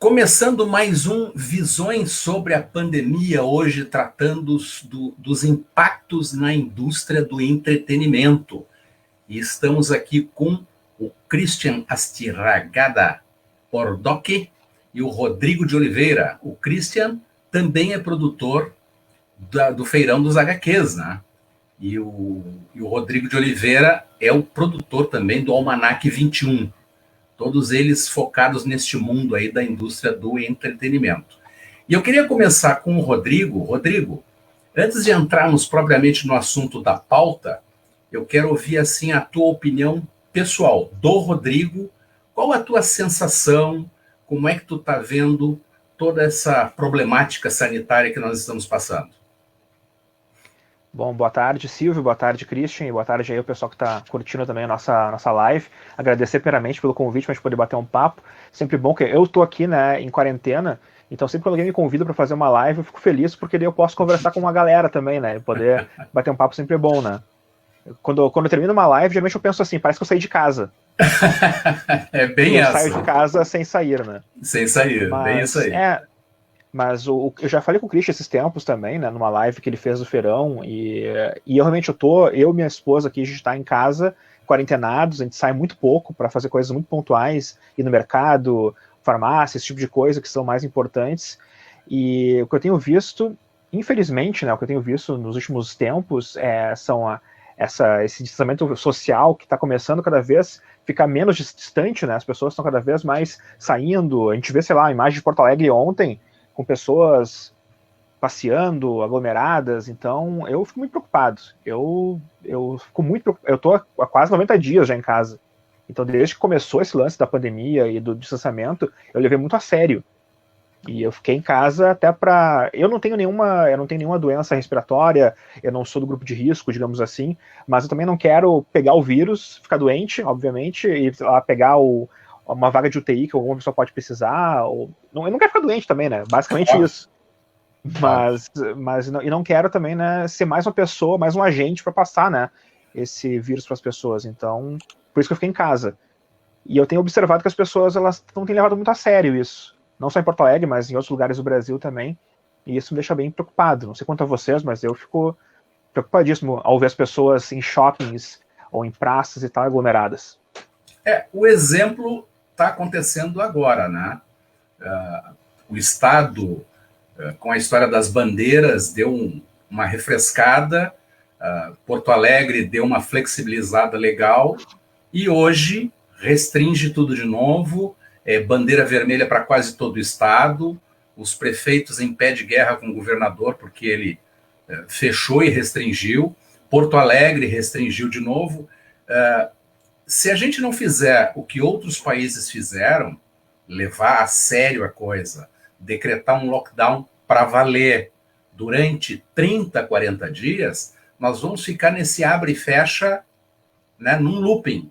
Começando mais um Visões sobre a Pandemia, hoje tratando dos impactos na indústria do entretenimento. E estamos aqui com o Christian Astiragada Pordoc e o Rodrigo de Oliveira. O Christian também é produtor do Feirão dos HQs, né? E o Rodrigo de Oliveira é o produtor também do Almanac 21. Todos eles focados neste mundo aí da indústria do entretenimento. E eu queria começar com o Rodrigo. Rodrigo, antes de entrarmos propriamente no assunto da pauta, eu quero ouvir assim a tua opinião pessoal do Rodrigo. Qual a tua sensação? Como é que tu está vendo toda essa problemática sanitária que nós estamos passando? Bom, boa tarde, Silvio, boa tarde, Christian, e boa tarde aí o pessoal que está curtindo também a nossa live. Agradecer primeiramente pelo convite para a gente poder bater um papo. Sempre bom que eu estou aqui, né, em quarentena, então sempre que alguém me convida para fazer uma live, eu fico feliz, porque daí eu posso conversar com uma galera também, né, e poder bater um papo sempre é bom, né. Quando eu termino uma live, geralmente eu penso assim, parece que eu saí de casa. É bem eu essa. saio de casa sem sair, né. Sem sair, bem isso aí. Mas eu já falei com o Christian esses tempos também, né, numa live que ele fez do feirão, e eu realmente eu e minha esposa aqui, a gente tá em casa, quarentenados, a gente sai muito pouco para fazer coisas muito pontuais, ir no mercado, farmácia, esse tipo de coisa que são mais importantes, e o que eu tenho visto, infelizmente, né, o que eu tenho visto nos últimos tempos esse distanciamento social que está começando cada vez ficar menos distante, né, as pessoas estão cada vez mais saindo, a gente vê, sei lá, a imagem de Porto Alegre ontem, com pessoas passeando, aglomeradas, então eu fico muito preocupado. Eu fico muito preocupado. Eu tô há quase 90 dias já em casa. Então, desde que começou esse lance da pandemia e do distanciamento, eu levei muito a sério. E eu fiquei em casa até para... Eu não tenho nenhuma doença respiratória, eu não sou do grupo de risco, digamos assim, mas eu também não quero pegar o vírus, ficar doente, obviamente, e lá pegar uma vaga de UTI que alguma pessoa pode precisar. Eu não quero ficar doente também, né? Basicamente isso. Mas não quero também, né, ser mais uma pessoa, mais um agente para passar, né, esse vírus para as pessoas. Então, por isso que eu fiquei em casa. E eu tenho observado que as pessoas elas não têm levado muito a sério isso. Não só em Porto Alegre, mas em outros lugares do Brasil também. E isso me deixa bem preocupado. Não sei quanto a vocês, mas eu fico preocupadíssimo ao ver as pessoas em shoppings ou em praças e tal, aglomeradas. O exemplo está acontecendo agora, né? O Estado, com a história das bandeiras, deu uma refrescada, Porto Alegre deu uma flexibilizada legal, e hoje restringe tudo de novo, bandeira vermelha para quase todo o Estado, os prefeitos em pé de guerra com o governador, porque ele fechou e restringiu, Porto Alegre restringiu de novo. Se a gente não fizer o que outros países fizeram, levar a sério a coisa, decretar um lockdown para valer durante 30, 40 dias, nós vamos ficar nesse abre e fecha, né, num looping,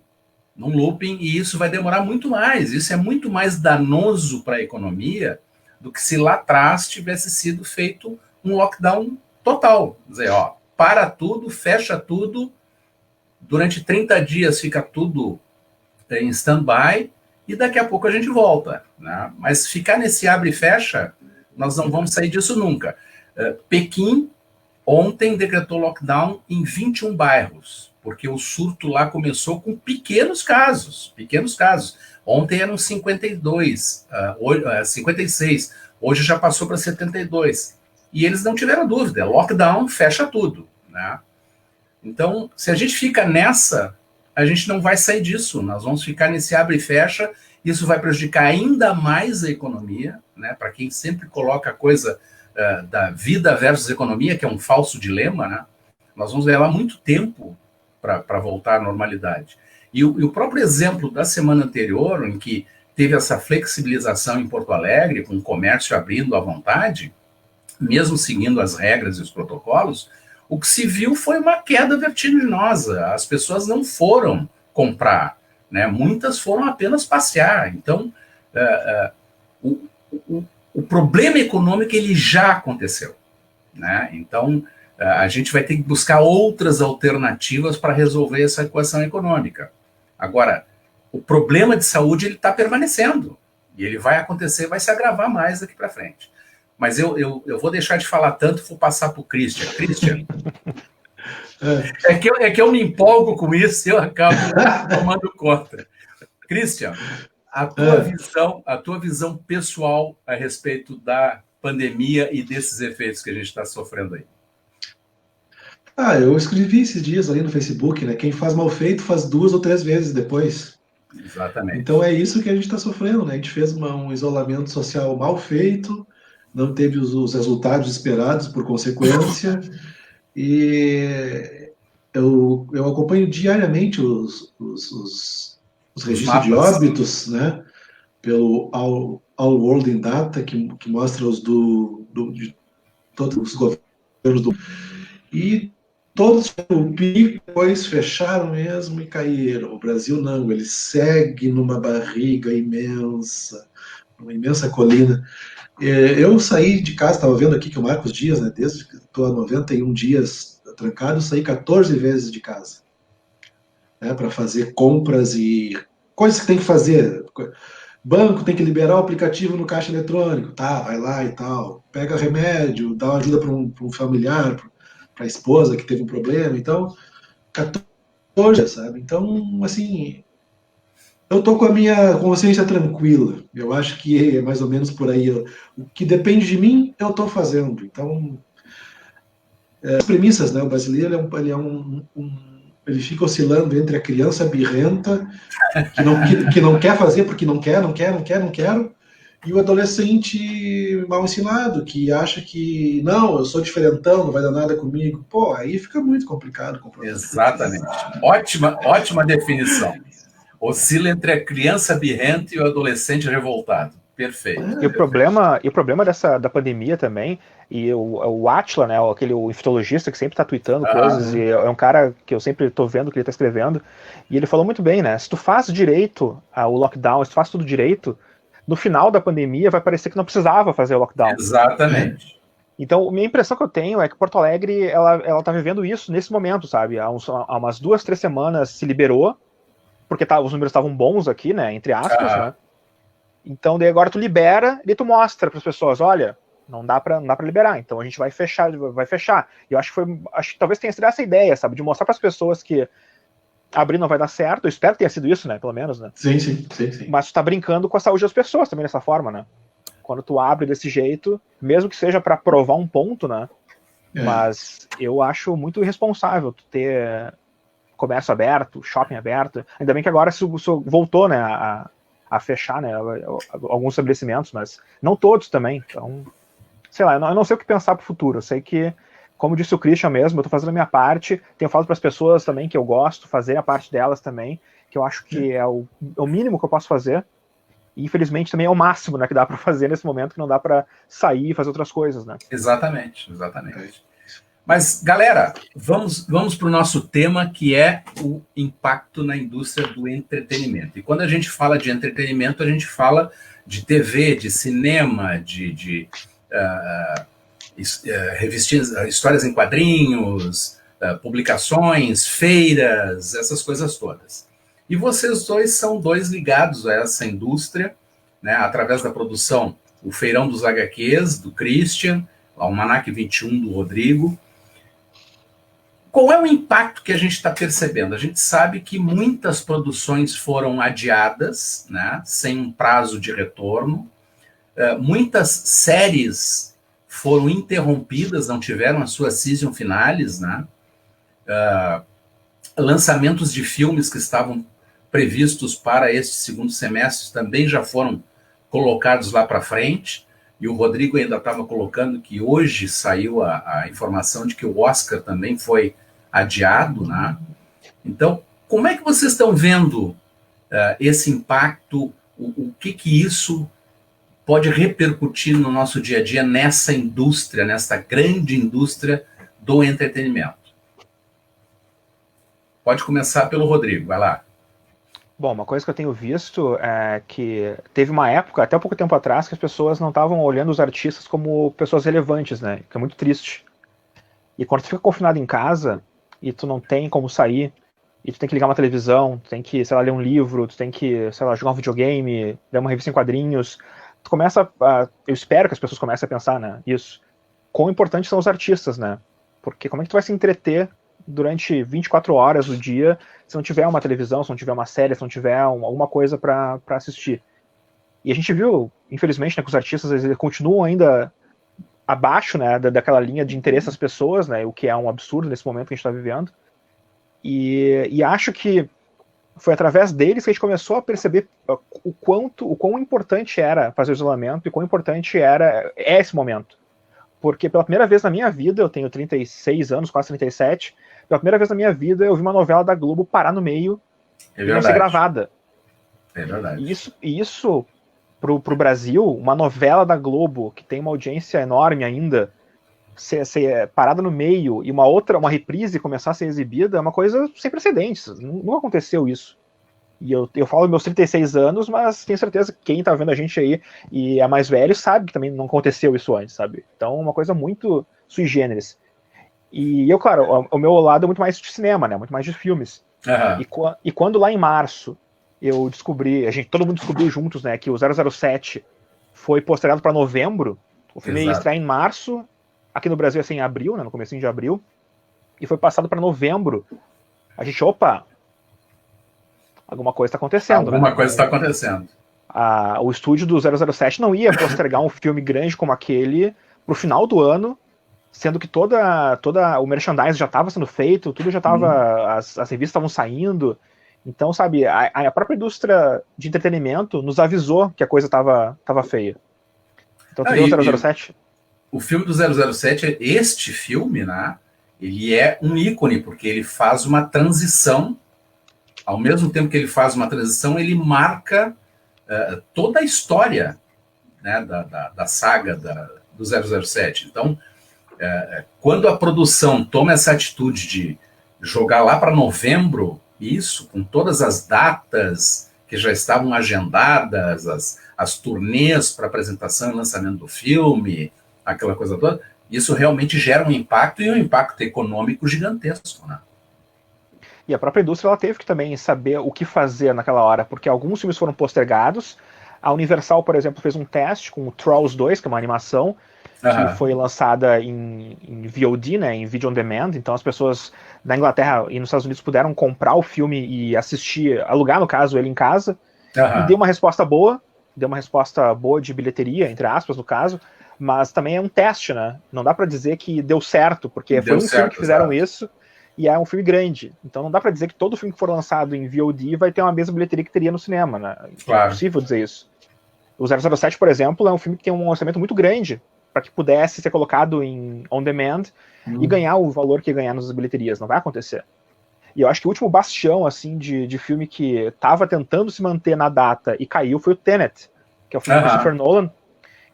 e isso vai demorar muito mais. Isso é muito mais danoso para a economia do que se lá atrás tivesse sido feito um lockdown total. Quer dizer, para tudo, fecha tudo, durante 30 dias fica tudo em stand-by e daqui a pouco a gente volta, né? Mas ficar nesse abre e fecha, nós não vamos sair disso nunca. Pequim ontem decretou lockdown em 21 bairros, porque o surto lá começou com pequenos casos. Ontem eram 52, 56, hoje já passou para 72. E eles não tiveram dúvida, lockdown fecha tudo, né? Então, se a gente fica nessa, a gente não vai sair disso, nós vamos ficar nesse abre e fecha, isso vai prejudicar ainda mais a economia, né? Para quem sempre coloca a coisa da vida versus economia, que é um falso dilema, né? Nós vamos levar muito tempo para voltar à normalidade. E o próprio exemplo da semana anterior, em que teve essa flexibilização em Porto Alegre, com o comércio abrindo à vontade, mesmo seguindo as regras e os protocolos, o que se viu foi uma queda vertiginosa. As pessoas não foram comprar, né? Muitas foram apenas passear. Então, o problema econômico ele já aconteceu, né? Então, a gente vai ter que buscar outras alternativas para resolver essa equação econômica. Agora, o problema de saúde ele está permanecendo, E ele vai acontecer, vai se agravar mais daqui para frente. Mas eu vou deixar de falar tanto, vou passar para o Christian. Christian, é que eu me empolgo com isso e eu acabo tomando conta. Christian, a tua visão pessoal a respeito da pandemia e desses efeitos que a gente está sofrendo aí. Eu escrevi esses dias ali no Facebook, né? Quem faz mal feito faz 2 ou 3 vezes depois. Exatamente. Então é isso que a gente está sofrendo, né? A gente fez um isolamento social mal feito, não teve os resultados esperados por consequência, e eu acompanho diariamente os registros de óbitos, né? Pelo All World in Data, que mostra os de todos os governos do... E todos o pico, depois fecharam mesmo e caíram. O Brasil não, ele segue numa barriga imensa, uma imensa colina. Eu saí de casa, estava vendo aqui que o Marcos Dias, né, desde que estou há 91 dias trancado, saí 14 vezes de casa, né, para fazer compras e coisas que tem que fazer. Banco tem que liberar o aplicativo no caixa eletrônico, tá, vai lá e tal. Pega remédio, dá uma ajuda para um familiar, para a esposa que teve um problema, então 14, sabe? Então, assim, eu tô com a minha consciência tranquila. Eu acho que é mais ou menos por aí. O que depende de mim, eu tô fazendo. Então, as premissas, né? O brasileiro ele fica oscilando entre a criança birrenta que não quer fazer porque não quero, e o adolescente mal ensinado, que acha que, não, eu sou diferentão, não vai dar nada comigo. Pô, aí fica muito complicado. Exatamente. Ótima definição. Oscila entre a criança birrenta e o adolescente revoltado. Perfeito. E o problema da pandemia também, e o Átila, né, o infectologista que sempre está tweetando coisas, e é um cara que eu sempre estou vendo que ele está escrevendo, e ele falou muito bem, né, se tu faz direito o lockdown, se tu faz tudo direito, no final da pandemia vai parecer que não precisava fazer o lockdown. Exatamente. Então, minha impressão que eu tenho é que Porto Alegre, ela tá vivendo isso nesse momento, sabe? Há umas 2, 3 semanas se liberou, porque os números estavam bons aqui, né, entre aspas, né? Então, daí agora tu libera e tu mostra para as pessoas, olha, não dá para liberar, então a gente vai fechar. E eu acho que talvez tenha sido essa ideia, sabe, de mostrar para as pessoas que abrir não vai dar certo. Eu espero que tenha sido isso, né, pelo menos, né? Sim. Mas tu tá brincando com a saúde das pessoas também dessa forma, né? Quando tu abre desse jeito, mesmo que seja para provar um ponto, né? Mas eu acho muito irresponsável tu ter comércio aberto, shopping aberto. Ainda bem que agora isso voltou, né, a fechar, né, alguns estabelecimentos, mas não todos também. Então, sei lá, eu não sei o que pensar pro futuro. Eu sei que, como disse o Christian mesmo, eu tô fazendo a minha parte, tenho falado para as pessoas também que eu gosto, fazer a parte delas também, que eu acho que é o mínimo que eu posso fazer. E, infelizmente, também é o máximo, né, que dá para fazer nesse momento, que não dá para sair e fazer outras coisas, né? Exatamente. Mas, galera, vamos para o nosso tema, que é o impacto na indústria do entretenimento. E quando a gente fala de entretenimento, a gente fala de TV, de cinema, de revistinhas, histórias em quadrinhos, publicações, feiras, essas coisas todas. E vocês dois são ligados a essa indústria, né, através da produção, o Feirão dos HQs, do Christian, o Almanac 21, do Rodrigo. Qual é o impacto que a gente está percebendo? A gente sabe que muitas produções foram adiadas, né, sem um prazo de retorno. Muitas séries foram interrompidas, não tiveram as suas season finales, né? Lançamentos de filmes que estavam previstos para este segundo semestre também já foram colocados lá para frente. E o Rodrigo ainda estava colocando que hoje saiu a informação de que o Oscar também foi adiado, né? Então, como é que vocês estão vendo esse impacto? O que isso pode repercutir no nosso dia a dia nessa indústria, nessa grande indústria do entretenimento? Pode começar pelo Rodrigo, vai lá. Bom, uma coisa que eu tenho visto é que teve uma época, até um pouco tempo atrás, que as pessoas não estavam olhando os artistas como pessoas relevantes, né? Que é muito triste. E quando tu fica confinado em casa e tu não tem como sair e tu tem que ligar uma televisão, tu tem que, sei lá, ler um livro, tu tem que, sei lá, jogar um videogame, ler uma revista em quadrinhos, tu começa eu espero que as pessoas comecem a pensar, né, isso. Quão importantes são os artistas, né? Porque como é que tu vai se entreter durante 24 horas do dia se não tiver uma televisão, se não tiver uma série, se não tiver alguma coisa para assistir? E a gente viu, infelizmente, né, que os artistas eles continuam ainda abaixo, né, daquela linha de interesse das pessoas, né, o que é um absurdo nesse momento que a gente está vivendo. E acho que foi através deles que a gente começou a perceber o quão importante era fazer o isolamento e quão importante é esse momento. Porque pela primeira vez na minha vida, eu tenho 36 anos, quase 37, pela primeira vez na minha vida eu vi uma novela da Globo parar no meio e não ser gravada. É verdade. E isso pro Brasil, uma novela da Globo, que tem uma audiência enorme ainda, ser parada no meio e uma reprise começar a ser exibida, é uma coisa sem precedentes. Nunca aconteceu isso. E eu falo meus 36 anos, mas tenho certeza que quem tá vendo a gente aí e é mais velho sabe que também não aconteceu isso antes, sabe? Então é uma coisa muito sui generis. E eu, claro, o meu lado é muito mais de cinema, né? Muito mais de filmes. Uhum. E quando lá em março eu descobri, todo mundo descobriu juntos, né, que o 007 foi postergado para novembro, o filme ia estrear em março, aqui no Brasil assim, em abril, né, no comecinho de abril, e foi passado para novembro. A gente, alguma coisa está acontecendo. Alguma coisa está acontecendo. O estúdio do 007 não ia postergar um filme grande como aquele pro final do ano, sendo que toda o merchandising já estava sendo feito, tudo já estava, as revistas estavam saindo. Então, sabe, a própria indústria de entretenimento nos avisou que a coisa estava feia. Então, tu viu o 007? O filme do 007, este filme, né, ele é um ícone, porque ele faz uma transição. Ao mesmo tempo que ele faz uma transição, ele marca toda a história, né, da saga do 007. Então, quando a produção toma essa atitude de jogar lá para novembro, isso, com todas as datas que já estavam agendadas, as turnês para apresentação e lançamento do filme, aquela coisa toda, isso realmente gera um impacto, e um impacto econômico gigantesco, né? E a própria indústria ela teve que também saber o que fazer naquela hora, porque alguns filmes foram postergados. A Universal, por exemplo, fez um teste com o Trolls 2, que é uma animação, que foi lançada em VOD, né, em Video On Demand. Então as pessoas da Inglaterra e nos Estados Unidos puderam comprar o filme e assistir, alugar, no caso, ele em casa. E deu uma resposta boa de bilheteria, entre aspas, no caso, mas também é um teste, né? Não dá pra dizer que deu certo, porque foi um filme que fizeram isso, e é um filme grande. Então não dá pra dizer que todo filme que for lançado em VOD vai ter uma mesma bilheteria que teria no cinema, né? Claro. É impossível dizer isso. O 007, por exemplo, é um filme que tem um orçamento muito grande para que pudesse ser colocado em on demand e ganhar o valor que ganhar nas bilheterias. Não vai acontecer. E eu acho que o último bastião assim de filme que estava tentando se manter na data e caiu foi o Tenet, que é o filme do Christopher Nolan,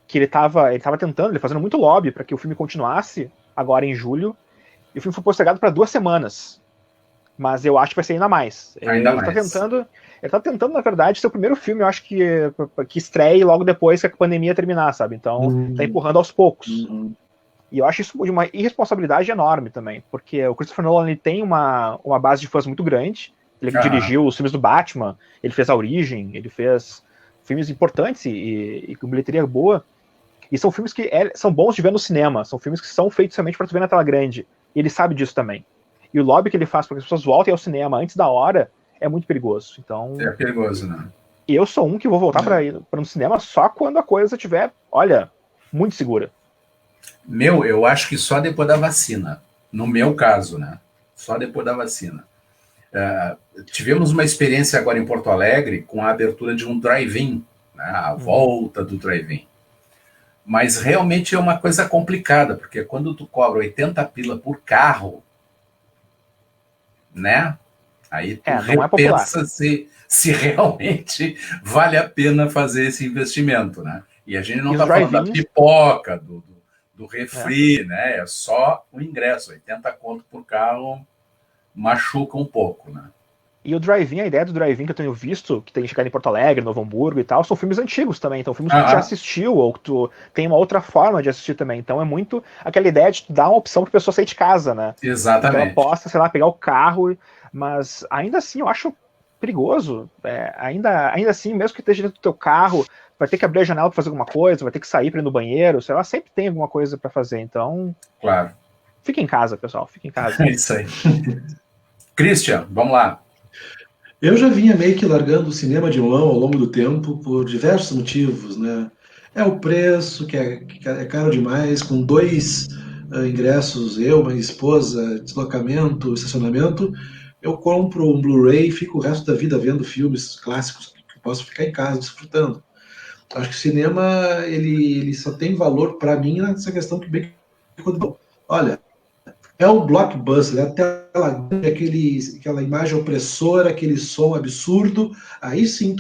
que ele estava tentando, ele fazendo muito lobby para que o filme continuasse agora em julho, e o filme foi postergado para 2 semanas. Mas eu acho que vai ser ainda mais. Ele tá tentando, na verdade, ser o primeiro filme, eu acho que estreie logo depois que a pandemia terminar, sabe? Então, tá empurrando aos poucos. E eu acho isso de uma irresponsabilidade enorme também, porque o Christopher Nolan ele tem uma base de fãs muito grande. Ele dirigiu os filmes do Batman, ele fez A Origem, ele fez filmes importantes e com bilheteria boa. E são filmes que são bons de ver no cinema, são filmes que são feitos realmente para tu ver na tela grande. E ele sabe disso também. E o lobby que ele faz para que as pessoas voltem ao cinema antes da hora é muito perigoso. Então, é perigoso, né? Eu sou um que vou voltar para ir para um cinema só quando a coisa estiver, olha, muito segura. Eu acho que só depois da vacina. No meu caso, né? Só depois da vacina. Tivemos uma experiência agora em Porto Alegre com a abertura de um drive-in, né? A volta do drive-in. Mas realmente é uma coisa complicada, porque quando tu cobra 80 pila por carro, né? Aí tu repensa se realmente vale a pena fazer esse investimento, né? E a gente não está falando da pipoca, do refri, né? É só o ingresso. 80 conto por carro machuca um pouco, né? E o drive-in, a ideia do drive-in que eu tenho visto, que tem chegado em Porto Alegre, Novo Hamburgo e tal, são filmes antigos também. Então, filmes que tu já assistiu, ou que tu tem uma outra forma de assistir também. Então, é muito aquela ideia de dar uma opção pra pessoa sair de casa, né? Exatamente. Que ela possa, sei lá, pegar o carro, Mas ainda assim eu acho perigoso. Ainda assim, mesmo que esteja dentro do teu carro, vai ter que abrir a janela para fazer alguma coisa, vai ter que sair para ir no banheiro, sei lá, sempre tem alguma coisa para fazer. Então, Claro. fica em casa, pessoal, fica em casa. É isso aí. Christian, vamos lá. Eu já vinha meio que largando o cinema de mão ao longo do tempo por diversos motivos, né? É o preço, que é caro demais, com 2 ingressos, eu, minha esposa, deslocamento, estacionamento, eu compro um Blu-ray e fico o resto da vida vendo filmes clássicos que eu posso ficar em casa desfrutando. Acho que o cinema, ele só tem valor para mim nessa questão que bem que olha, é um blockbuster, é a tela grande, aquela imagem opressora, aquele som absurdo, aí sim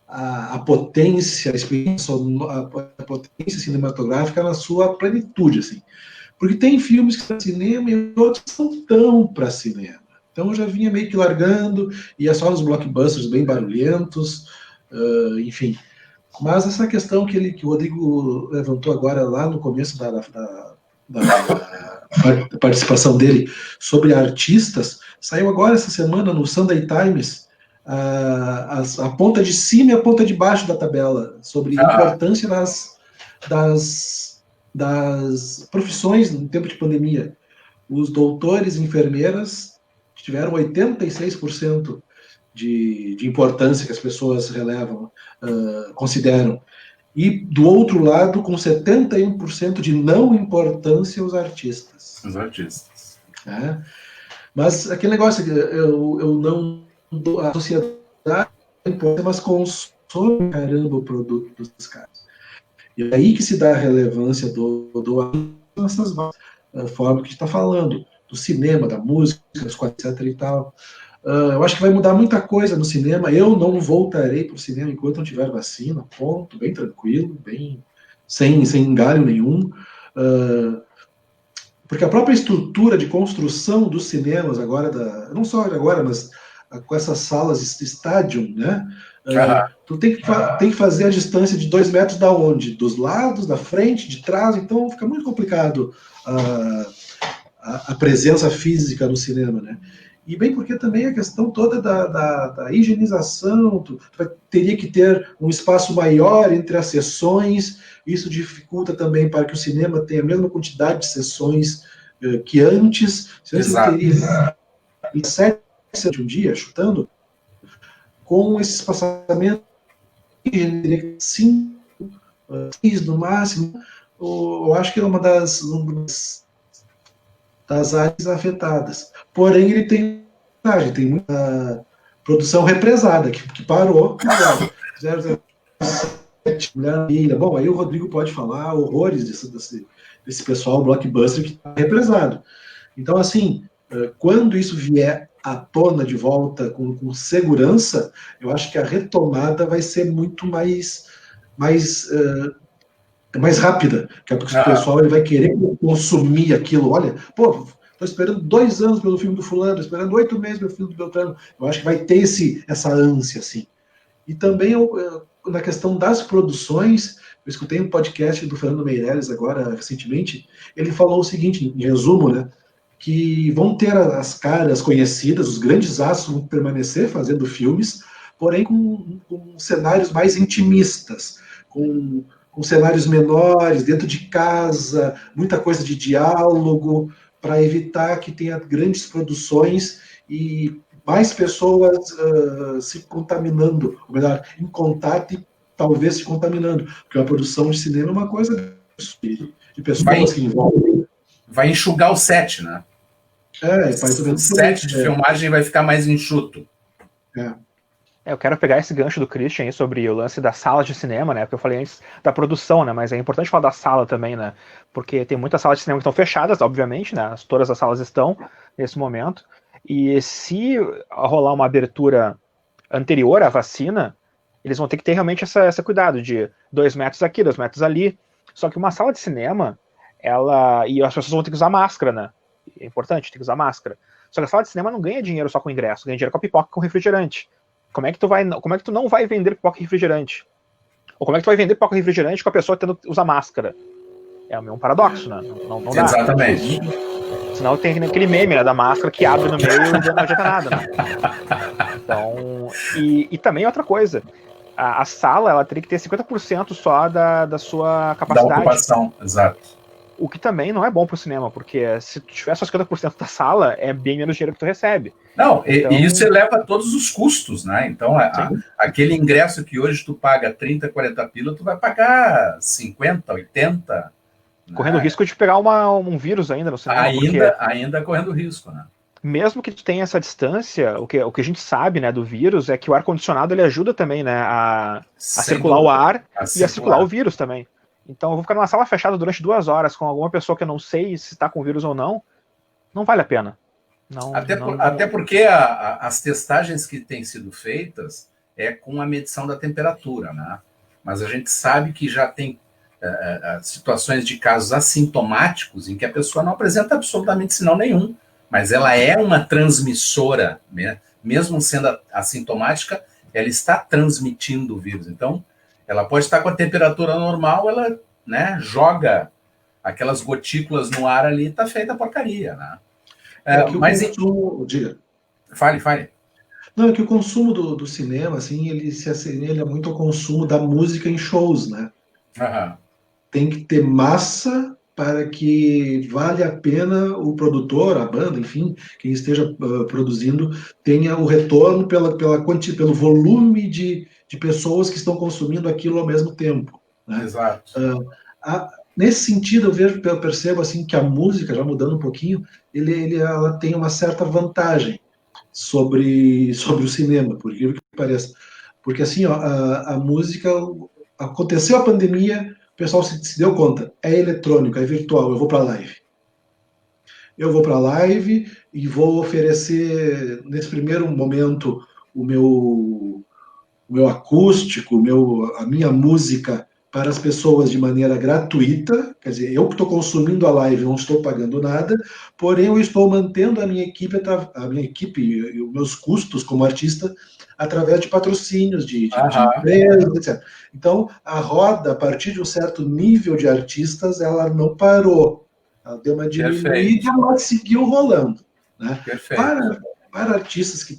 a potência, a experiência, a potência cinematográfica na sua plenitude, assim. Porque tem filmes que são cinema e outros não tão para cinema. Então eu já vinha meio que largando, ia só nos blockbusters bem barulhentos, enfim. Mas essa questão que o Rodrigo levantou agora lá no começo da participação dele sobre artistas, saiu agora essa semana no Sunday Times a ponta de cima e a ponta de baixo da tabela sobre a importância das profissões no tempo de pandemia. Os doutores e enfermeiras tiveram 86% de importância que as pessoas relevam, consideram. E, do outro lado, com 71% de não importância, os artistas. Os artistas. Mas aquele negócio, eu não dou a sociedade importa, mas consome, caramba, o produto dos caras. E é aí que se dá a relevância dessas formas que a gente está falando, do cinema, da música, etc. e tal. Eu acho que vai mudar muita coisa no cinema. Eu não voltarei para o cinema enquanto não tiver vacina, ponto, bem tranquilo, bem sem engalho nenhum. Porque a própria estrutura de construção dos cinemas agora, não só agora, mas com essas salas de estádio, né? Tu tem que fazer a distância de 2 metros da onde? Dos lados, da frente, de trás, então fica muito complicado a presença física no cinema, né? E bem porque também a questão toda da higienização, teria que ter um espaço maior entre as sessões, isso dificulta também para que o cinema tenha a mesma quantidade de sessões que antes. Você teria 7 de um dia, chutando, com esse espaçamento, teria 5, 6 no máximo. Eu acho que é uma das áreas afetadas. Porém, ele tem muita produção represada, que parou. 007, Mulher Maravilha. Bom, aí o Rodrigo pode falar horrores desse pessoal blockbuster que está represado. Então, assim, quando isso vier à tona de volta com segurança, eu acho que a retomada vai ser muito mais rápida, porque o pessoal ele vai querer consumir aquilo. Olha, pô, estou esperando 2 anos pelo filme do fulano, estou esperando 8 meses pelo filme do Beltrano. Eu acho que vai ter essa ânsia, assim. E também na questão das produções, eu escutei um podcast do Fernando Meirelles agora, recentemente, ele falou o seguinte, em resumo, né, que vão ter as caras conhecidas, os grandes astros vão permanecer fazendo filmes, porém com cenários mais intimistas, com cenários menores, dentro de casa, muita coisa de diálogo, para evitar que tenha grandes produções e mais pessoas se contaminando, ou melhor, em contato e talvez se contaminando, porque a produção de cinema é uma coisa de pessoas que envolvem. Vai enxugar o set, né? O set de filmagem vai ficar mais enxuto. Eu quero pegar esse gancho do Christian aí sobre o lance das salas de cinema, né? Porque eu falei antes da produção, né? Mas é importante falar da sala também, né? Porque tem muitas salas de cinema que estão fechadas, obviamente, né? Todas as salas estão nesse momento. E se rolar uma abertura anterior à vacina, eles vão ter que ter realmente esse cuidado de 2 metros aqui, 2 metros ali. Só que uma sala de cinema, e as pessoas vão ter que usar máscara, né? É importante, tem que usar máscara. Só que a sala de cinema não ganha dinheiro só com ingresso, ganha dinheiro com a pipoca e com refrigerante. Como é que tu não vai vender pipoca e refrigerante? Ou como é que tu vai vender pipoca e refrigerante com a pessoa tendo que usar máscara? É um paradoxo, né? Não dá. Exatamente. Senão tem aquele meme, né, da máscara que abre no meio e não adianta nada, né? Então, e também outra coisa, a sala ela teria que ter 50% só da sua Da capacidade. ocupação, exato. O que também não é bom pro cinema, porque se tu tiver só 50% da sala, é bem menos dinheiro que tu recebe. Não, Então, e isso eleva todos os custos, né? Então, aquele ingresso que hoje tu paga 30, 40 pila, tu vai pagar 50, 80. correndo o né? risco de pegar um vírus ainda no cinema. Ainda correndo risco, né? Mesmo que tu tenha essa distância, o que a gente sabe, né, do vírus é que o ar-condicionado ele ajuda também, né, a circular o ar e a circular o vírus também. Então eu vou ficar numa sala fechada durante 2 horas com alguma pessoa que eu não sei se está com vírus ou não vale a pena. Até porque as testagens que têm sido feitas é com a medição da temperatura, né? Mas a gente sabe que já tem situações de casos assintomáticos em que a pessoa não apresenta absolutamente sinal nenhum, mas ela é uma transmissora, né? Mesmo sendo assintomática, ela está transmitindo o vírus. Então, ela pode estar com a temperatura normal, ela, né, joga aquelas gotículas no ar ali e está feita a porcaria, né? Mas diga. Fale. Não, é que o consumo do cinema, assim, ele se assemelha muito ao consumo da música em shows, né? Uhum. Tem que ter massa para que vale a pena o produtor, a banda, enfim, quem esteja produzindo, tenha o retorno pelo volume de pessoas que estão consumindo aquilo ao mesmo tempo. Né? Exato. Nesse sentido, eu percebo assim que a música, já mudando um pouquinho, ela tem uma certa vantagem sobre o cinema, por incrível que pareça. Porque assim, a música, aconteceu a pandemia, o pessoal se deu conta, é eletrônico, é virtual, eu vou para a live. Eu vou para a live e vou oferecer, nesse primeiro momento, o meu acústico, a minha música para as pessoas de maneira gratuita, quer dizer, eu que estou consumindo a live não estou pagando nada, porém eu estou mantendo a minha equipe e os meus custos como artista através de patrocínios, de empresas, etc. Então, a roda, a partir de um certo nível de artistas, ela não parou. Ela deu uma diminuída, mas seguiu rolando. Né? Para artistas que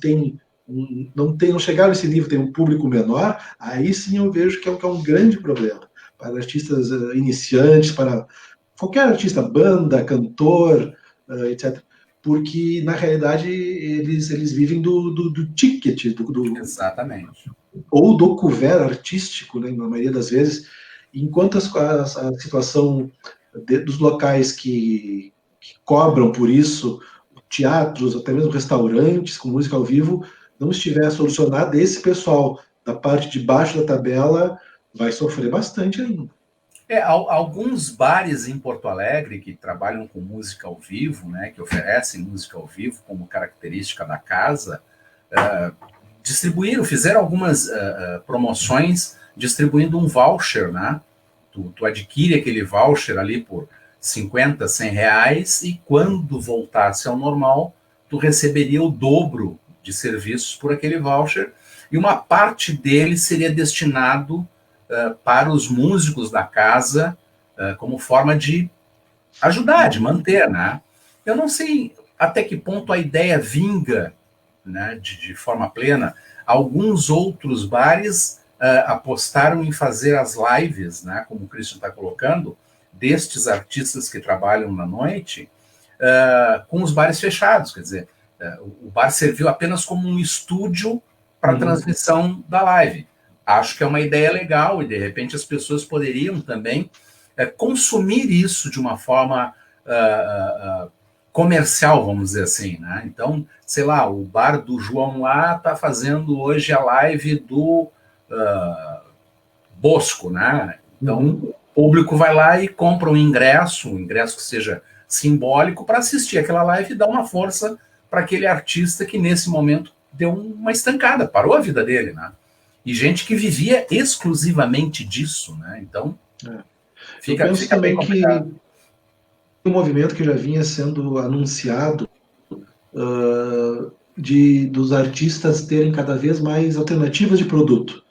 não chegaram nesse nível, tem um público menor, aí sim eu vejo que é um grande problema. Para artistas iniciantes, para qualquer artista, banda, cantor, etc. Porque, na realidade, eles vivem do ticket. Exatamente. Ou do couvert artístico, né, na maioria das vezes, enquanto a situação dos locais que cobram por isso, teatros, até mesmo restaurantes com música ao vivo, não estiver solucionada, esse pessoal da parte de baixo da tabela vai sofrer bastante ainda. Alguns bares em Porto Alegre que trabalham com música ao vivo, né, que oferecem música ao vivo como característica da casa, fizeram algumas promoções distribuindo um voucher, né? Tu adquire aquele voucher ali por 50, 100 reais e quando voltasse ao normal, tu receberia o dobro de serviços por aquele voucher e uma parte dele seria destinado para os músicos da casa como forma de ajudar, de manter, né? Eu não sei até que ponto a ideia vinga, né, de forma plena. Alguns outros bares apostaram em fazer as lives, né, como o Christian está colocando, destes artistas que trabalham na noite, com os bares fechados, quer dizer, o bar serviu apenas como um estúdio para a transmissão da live. Acho que é uma ideia legal e, de repente, as pessoas poderiam também consumir isso de uma forma comercial, vamos dizer assim, né? Então, sei lá, o bar do João lá está fazendo hoje a live do Bosco, né? Então, o público vai lá e compra um ingresso que seja simbólico para assistir aquela live e dar uma força para aquele artista que, nesse momento, deu uma estancada, parou a vida dele, né? E gente que vivia exclusivamente disso, né? Então, fica também que um movimento que já vinha sendo anunciado dos artistas terem cada vez mais alternativas de produto.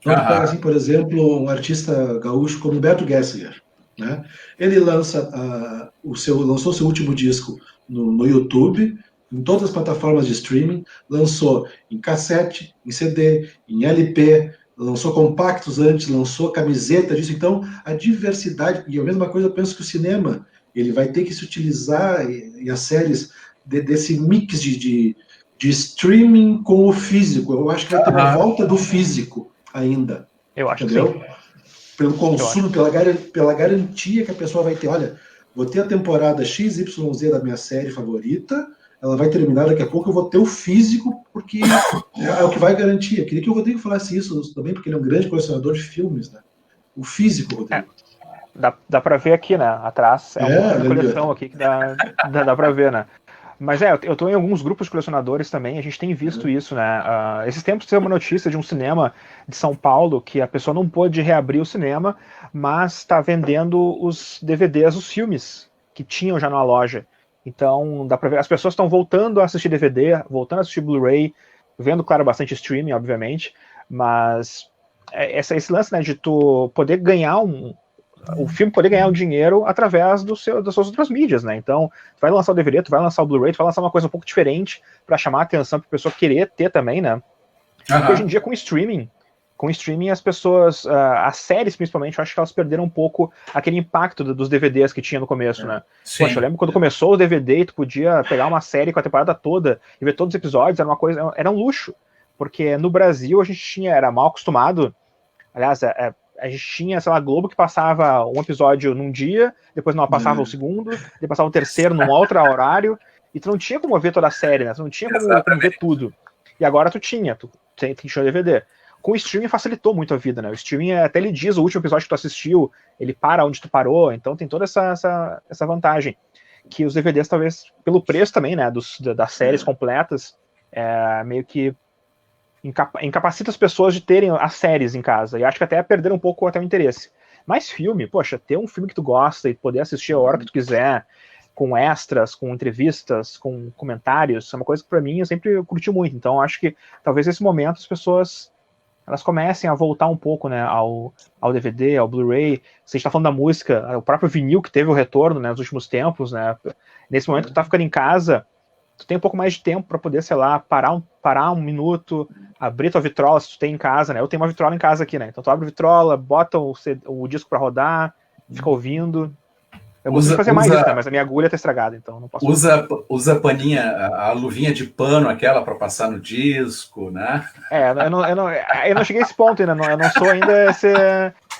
Então, tu pega, assim, por exemplo, um artista gaúcho como Humberto Gessinger, né? Ele lançou seu último disco no YouTube, em todas as plataformas de streaming, lançou em cassete, em CD, em LP, lançou compactos antes, lançou camiseta disso. Então, a diversidade, e a mesma coisa eu penso que o cinema, ele vai ter que se utilizar, e as séries, desse mix de streaming com o físico. Eu acho que vai ter uma volta do físico ainda. Eu acho entendeu? Que sim. Pelo consumo, pela garantia que a pessoa vai ter. Olha, vou ter a temporada XYZ da minha série favorita, ela vai terminar daqui a pouco, eu vou ter o físico, porque é o que vai garantir. Eu queria que o Rodrigo falasse isso também, porque ele é um grande colecionador de filmes, né? O físico, Rodrigo. Dá para ver aqui, né? Atrás é uma coleção aqui que dá para ver, né? Mas eu tô em alguns grupos de colecionadores também, a gente tem visto isso, né? Esses tempos tem uma notícia de um cinema de São Paulo que a pessoa não pôde reabrir o cinema, mas está vendendo os DVDs, os filmes que tinham já na loja. Então, dá pra ver, as pessoas estão voltando a assistir DVD, voltando a assistir Blu-ray, vendo, claro, bastante streaming, obviamente, mas esse lance, né, de tu poder ganhar o filme poder ganhar um dinheiro através das suas outras mídias, né? Então, tu vai lançar o DVD, tu vai lançar o Blu-ray, tu vai lançar uma coisa um pouco diferente para chamar a atenção, para a pessoa querer ter também, né? Porque hoje em dia, com streaming as pessoas, as séries principalmente, eu acho que elas perderam um pouco aquele impacto dos DVDs que tinha no começo, né? Sim. Poxa, eu lembro quando começou o DVD e tu podia pegar uma série com a temporada toda e ver todos os episódios, era um luxo, porque no Brasil a gente era mal acostumado, aliás, a gente tinha, sei lá, Globo que passava um episódio num dia, depois não passava o segundo, depois passava o terceiro num outro horário, e tu não tinha como ver toda a série, né? Tu não tinha como ver tudo. E agora tu tinha o DVD. Com o streaming facilitou muito a vida, né? O streaming até ele diz o último episódio que tu assistiu, ele para onde tu parou, então tem toda essa vantagem. Que os DVDs, talvez, pelo preço também, né, das séries completas, meio que incapacita as pessoas de terem as séries em casa. E acho que até perderam um pouco até o interesse. Mas filme, poxa, ter um filme que tu gosta e poder assistir a hora que tu quiser, com extras, com entrevistas, com comentários, é uma coisa que pra mim eu sempre curti muito. Então acho que talvez nesse momento as pessoas elas comecem a voltar um pouco, né, ao DVD, ao Blu-ray. Se a gente tá falando da música, o próprio vinil que teve o retorno, né, nos últimos tempos, né, nesse momento que tu tá ficando em casa, tu tem um pouco mais de tempo para poder, sei lá, parar um minuto, abrir tua vitrola se tu tem em casa, né? Eu tenho uma vitrola em casa aqui, né? Então tu abre a vitrola, bota o disco para rodar, fica ouvindo. Eu gostaria de fazer mais isso, né? Mas a minha agulha tá estragada, então não posso. Usa paninha, a luvinha de pano, aquela para passar no disco, né? Eu não cheguei a esse ponto ainda, eu não sou ainda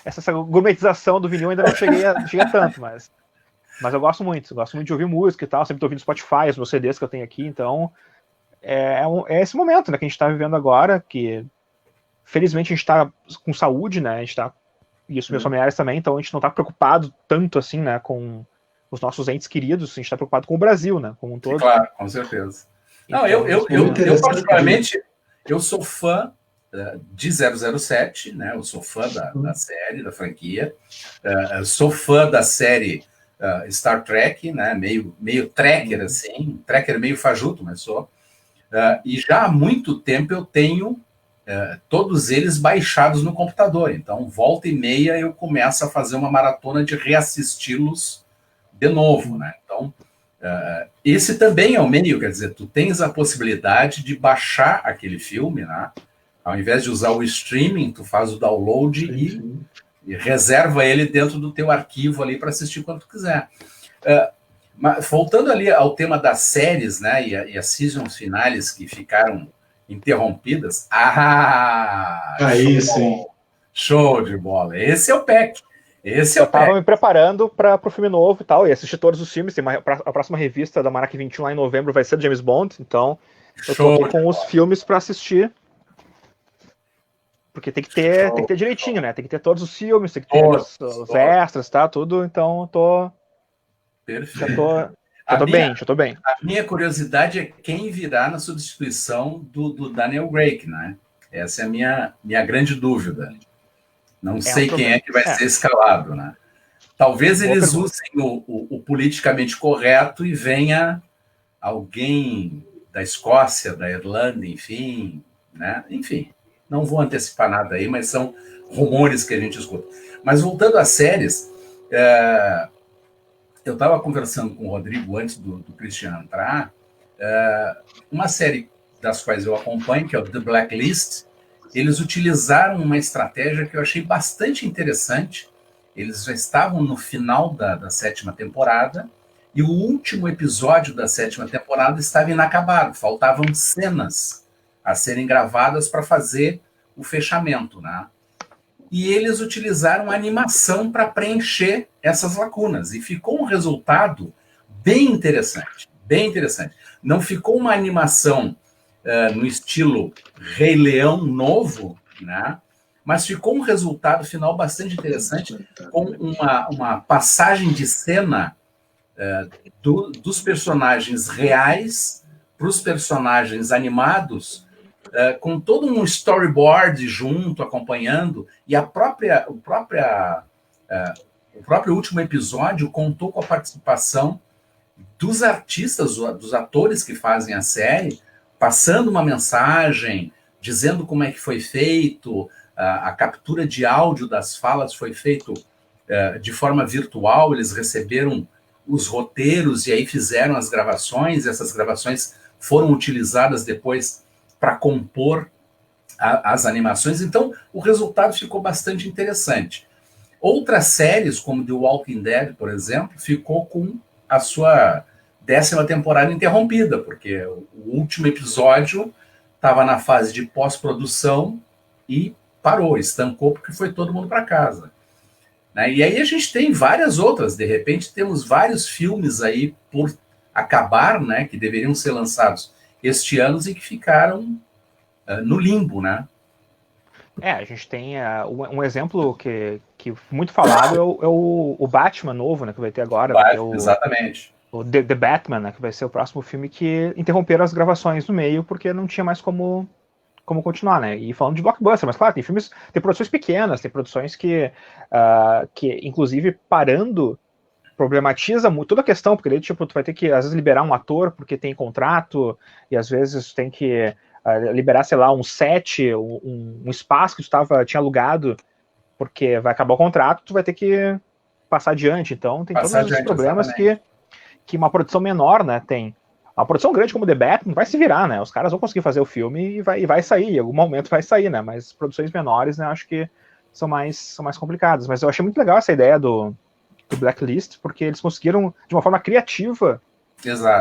essa gourmetização do vinil, ainda não cheguei a tanto, mas eu gosto muito de ouvir música e tal, sempre tô ouvindo Spotify, os meus CDs que eu tenho aqui, então é esse momento, né, que a gente tá vivendo agora, que felizmente a gente tá com saúde, né, a gente tá, e os meus familiares também, então a gente não tá preocupado tanto assim, né, com os nossos entes queridos, a gente tá preocupado com o Brasil, né, como um todo. Claro, com certeza. Então, não, eu particularmente, eu sou fã de 007, né, eu sou fã da série, da franquia, sou fã da série Star Trek, né, meio tracker, assim, tracker meio fajuto, mas sou. E já há muito tempo eu tenho todos eles baixados no computador. Então, volta e meia eu começo a fazer uma maratona de reassisti-los de novo, né? Então, esse também é o meio, quer dizer, tu tens a possibilidade de baixar aquele filme, né? Ao invés de usar o streaming, tu faz o download e reserva ele dentro do teu arquivo ali para assistir quando tu quiser. Mas, voltando ali ao tema das séries, né, e as seasons finais que ficaram interrompidas, aí sim, show de bola. Esse é o PEC. Eu tava me preparando para o filme novo e tal, e assistir todos os filmes. A próxima revista da Marac 21 lá em novembro vai ser do James Bond, então eu tô aqui com os filmes para assistir. Porque tem que ter direitinho, né? Tem que ter todos os filmes, tem que ter os extras, tá? Tudo, então eu tô. Perfeito. Já tô bem. A minha curiosidade é quem virá na substituição do Daniel Craig, né? Essa é a minha grande dúvida. Não sei quem é que vai ser escalado, né? Talvez eles usem o politicamente correto e venha alguém da Escócia, da Irlanda, enfim, né? Enfim, não vou antecipar nada aí, mas são rumores que a gente escuta. Mas voltando às séries, eu estava conversando com o Rodrigo antes do Christian entrar, uma série das quais eu acompanho, que é o The Blacklist, eles utilizaram uma estratégia que eu achei bastante interessante. Eles já estavam no final da 7ª temporada, e o último episódio da 7ª temporada estava inacabado, faltavam cenas a serem gravadas para fazer o fechamento, né? E eles utilizaram a animação para preencher essas lacunas, e ficou um resultado bem interessante, bem interessante. Não ficou uma animação no estilo Rei Leão novo, né? Mas ficou um resultado final bastante interessante, com uma passagem de cena dos personagens reais para os personagens animados, com todo um storyboard junto, acompanhando, e o próprio último episódio contou com a participação dos artistas, dos atores que fazem a série, passando uma mensagem, dizendo como é que foi feito, a captura de áudio das falas foi feito de forma virtual, eles receberam os roteiros e aí fizeram as gravações, essas gravações foram utilizadas depois para compor as animações, então o resultado ficou bastante interessante. Outras séries, como The Walking Dead, por exemplo, ficou com a sua 10ª temporada interrompida, porque o último episódio estava na fase de pós-produção e parou, estancou, porque foi todo mundo para casa. Né? E aí a gente tem várias outras, de repente temos vários filmes aí por acabar, né, que deveriam ser lançados este ano e que ficaram no limbo, né? A gente tem um exemplo que muito falado é o Batman novo, né, que vai ter agora. Vai ter exatamente. O The Batman, né, que vai ser o próximo filme, que interromperam as gravações no meio porque não tinha mais como continuar, né? E falando de blockbuster, mas claro, tem produções pequenas, tem produções que inclusive parando, problematiza muito toda a questão, porque daí, tipo, tu vai ter que, às vezes, liberar um ator porque tem contrato, e às vezes tem que liberar, sei lá, um set, um espaço que tu tinha alugado, porque vai acabar o contrato, tu vai ter que passar adiante. Então, tem todos esses problemas que uma produção menor, né, tem. A produção grande como The Batman vai se virar, né? Os caras vão conseguir fazer o filme e vai sair, em algum momento vai sair, né? Mas produções menores, né, acho que são mais complicadas. Mas eu achei muito legal essa ideia do Blacklist, porque eles conseguiram, de uma forma criativa,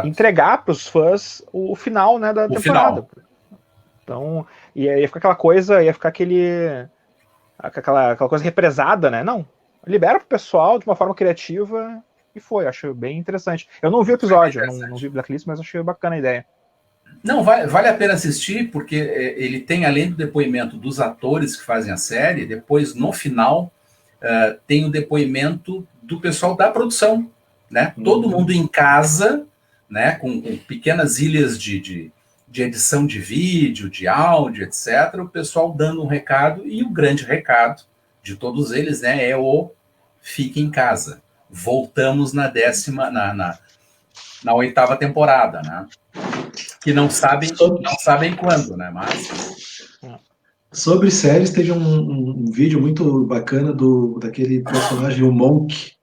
entregar para os fãs o final, né, da temporada. Final. Então, ia ficar aquela coisa, aquela coisa represada, né? Não, libera pro pessoal de uma forma criativa e foi, acho bem interessante. Eu não vi o episódio, não vi Blacklist, mas achei bacana a ideia. Não, vale a pena assistir, porque ele tem, além do depoimento dos atores que fazem a série, depois, no final, tem o depoimento do pessoal da produção, né? Todo mundo em casa, né? Com pequenas ilhas de edição de vídeo, de áudio, etc. O pessoal dando um recado, e o grande recado de todos eles, né, é o fique em casa. Voltamos na 8ª temporada, né? Que não sabem quando, né? Mas sobre séries, teve um vídeo muito bacana daquele personagem, o Monk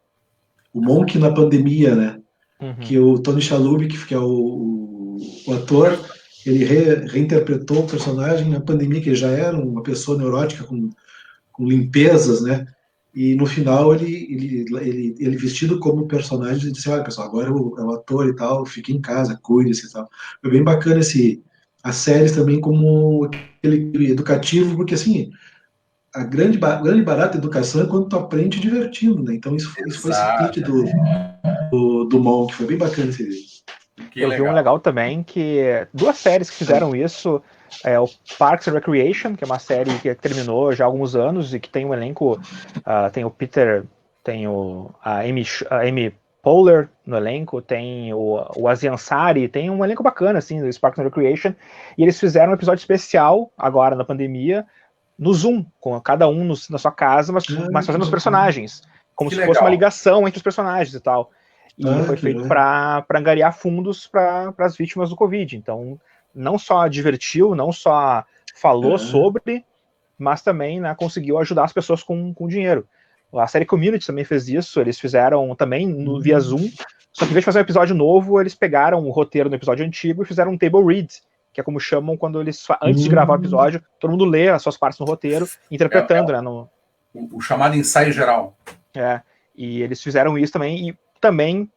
na pandemia, né? Que o Tony Shalhoub, que é o ator, ele reinterpretou o personagem na pandemia, que ele já era uma pessoa neurótica com limpezas, né? E no final ele vestido como personagem disse: olha, pessoal, agora é o ator e tal, fique em casa, cuide-se e tal. Foi bem bacana as séries também como aquele educativo, porque assim, a grande barato da educação é quando tu aprende divertindo, né? Então isso foi esse pitch do Monk, foi bem bacana esse vídeo. Eu vi um legal também, que duas séries que fizeram isso, o Parks and Recreation, que é uma série que terminou já há alguns anos e que tem um elenco, tem o Peter, tem a Amy Poehler no elenco, tem o Aziz Ansari, tem um elenco bacana, assim, do Parks and Recreation, e eles fizeram um episódio especial, agora na pandemia, no Zoom, com cada um na sua casa, mas fazendo os personagens, como se fosse uma ligação entre os personagens e tal. E foi feito para angariar fundos para as vítimas do Covid. Então, não só divertiu, não só falou sobre, mas também, né, conseguiu ajudar as pessoas com dinheiro. A série Community também fez isso, eles fizeram também via Zoom, só que em vez de fazer um episódio novo, eles pegaram o roteiro do episódio antigo e fizeram um table read, que é como chamam quando eles, antes de gravar o episódio, todo mundo lê as suas partes no roteiro, interpretando, né? O chamado ensaio geral. E eles fizeram isso também, e também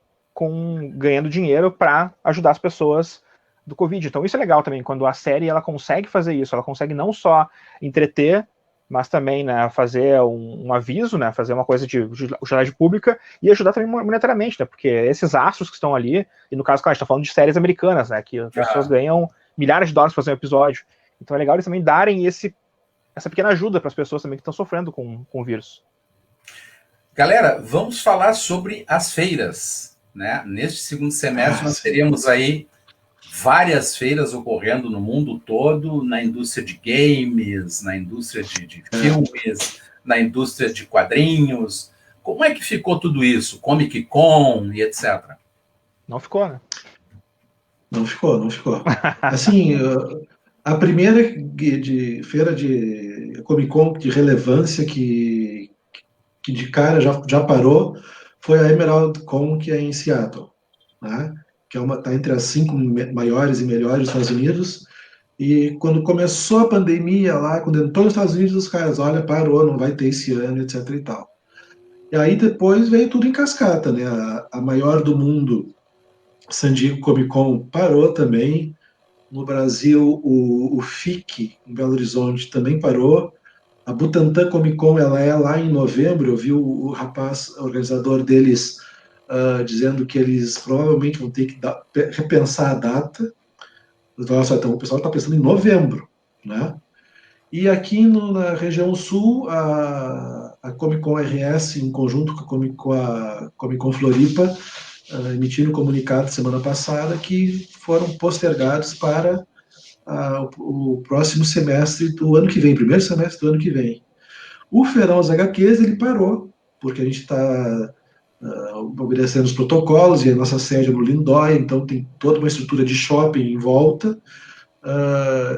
ganhando dinheiro para ajudar as pessoas do Covid. Então isso é legal também, quando a série ela consegue fazer isso, ela consegue não só entreter, mas também, né, fazer um aviso, né, fazer uma coisa de utilidade pública e ajudar também monetariamente, né, porque esses astros que estão ali, e no caso, claro, a gente está falando de séries americanas, né, que as pessoas ganham milhares de dólares para fazer um episódio. Então é legal eles também darem essa pequena ajuda para as pessoas também que estão sofrendo com o vírus. Galera, vamos falar sobre as feiras, né? Neste segundo semestre nós teríamos aí várias feiras ocorrendo no mundo todo, na indústria de games, na indústria de filmes, na indústria de quadrinhos. Como é que ficou tudo isso? Comic Con e etc. Não ficou, né? Não ficou. Assim, a primeira feira de Comic Con de relevância que de cara já parou foi a Emerald Con, que é em Seattle, né? Que está entre as 5 maiores e melhores dos Estados Unidos. E quando começou a pandemia lá, quando entrou nos Estados Unidos, os caras, olha, parou, não vai ter esse ano, etc e tal. E aí depois veio tudo em cascata, né? A maior do mundo, San Diego Comic Con, parou também. No Brasil, o FIC, em Belo Horizonte, também parou. A Butantã Comic Con, ela é lá em novembro. Eu vi o rapaz, organizador deles, dizendo que eles provavelmente vão ter que repensar a data. Nossa, então o pessoal está pensando em novembro, né? E aqui na região sul, a Comic Con RS, em conjunto com a Comic Con Floripa, emitiram um comunicado semana passada que foram postergados para o próximo semestre do ano que vem, primeiro semestre do ano que vem. O Feirão das HQs, ele parou, porque a gente está obedecendo os protocolos, e a nossa sede é no Lindóia, então tem toda uma estrutura de shopping em volta.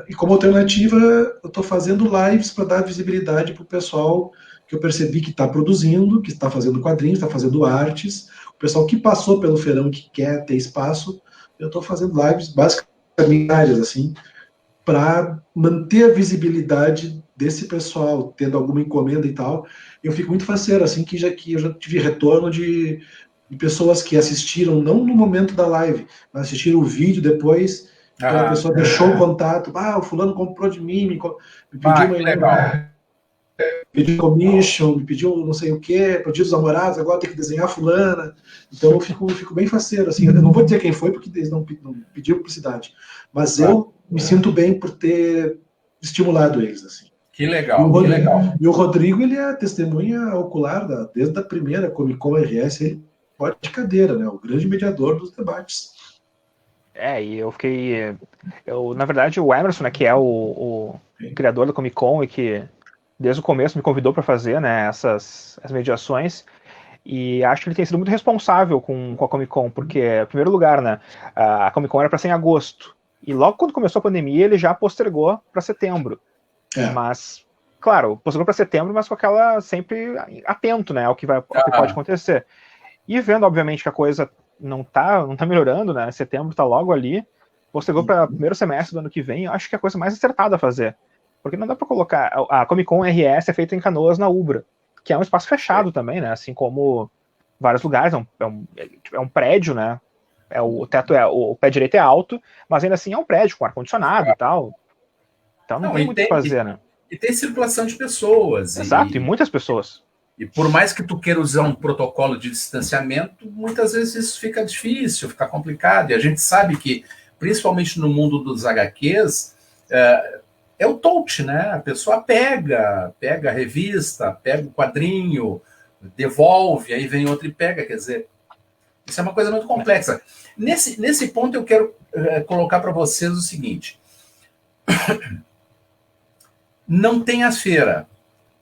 E como alternativa, eu estou fazendo lives para dar visibilidade para o pessoal que eu percebi que está produzindo, que está fazendo quadrinhos, está fazendo artes, o pessoal que passou pelo feirão e que quer ter espaço. Eu estou fazendo lives basicamente assim, para manter a visibilidade desse pessoal, tendo alguma encomenda e tal. Eu fico muito faceiro, assim, que eu já tive retorno de pessoas que assistiram, não no momento da live, mas assistiram o vídeo depois, a pessoa deixou o contato, o fulano comprou de mim, me pediu commission, me pediu não sei o quê, pediu os namorados, agora tem que desenhar fulana. Então eu fico bem faceiro, assim, eu não vou dizer quem foi, porque eles não pediram publicidade, mas eu me sinto bem por ter estimulado eles, assim. Que legal, E o Rodrigo, ele é testemunha ocular desde a primeira Comic Con RS, ele pode de cadeira, né? O grande mediador dos debates. E na verdade, o Emerson, né, que é o criador da Comic Con e que desde o começo me convidou para fazer, né, essas mediações, e acho que ele tem sido muito responsável com a Comic Con, porque, em primeiro lugar, né, a Comic Con era para ser em agosto, e logo quando começou a pandemia ele já postergou para setembro. Mas, claro, postergou para setembro, mas com aquela sempre atento, né, ao que pode acontecer. E vendo, obviamente, que a coisa não tá melhorando, né, setembro tá logo ali, postergou para primeiro semestre do ano que vem, acho que é a coisa mais acertada a fazer. Porque não dá para colocar... A Comic Con RS é feita em Canoas, na Ubra, que é um espaço fechado também, né? Assim como vários lugares. É um prédio, né? O teto o pé direito é alto, mas ainda assim é um prédio com ar-condicionado e tal. Então não tem muito o que fazer, né? E tem circulação de pessoas. Exato, e muitas pessoas. E por mais que tu queira usar um protocolo de distanciamento, muitas vezes isso fica difícil, fica complicado. E a gente sabe que, principalmente no mundo dos HQs... é o touch, né? A pessoa pega a revista, pega o quadrinho, devolve, aí vem outro e pega, quer dizer, isso é uma coisa muito complexa. Nesse ponto eu quero colocar para vocês o seguinte: não tem a feira,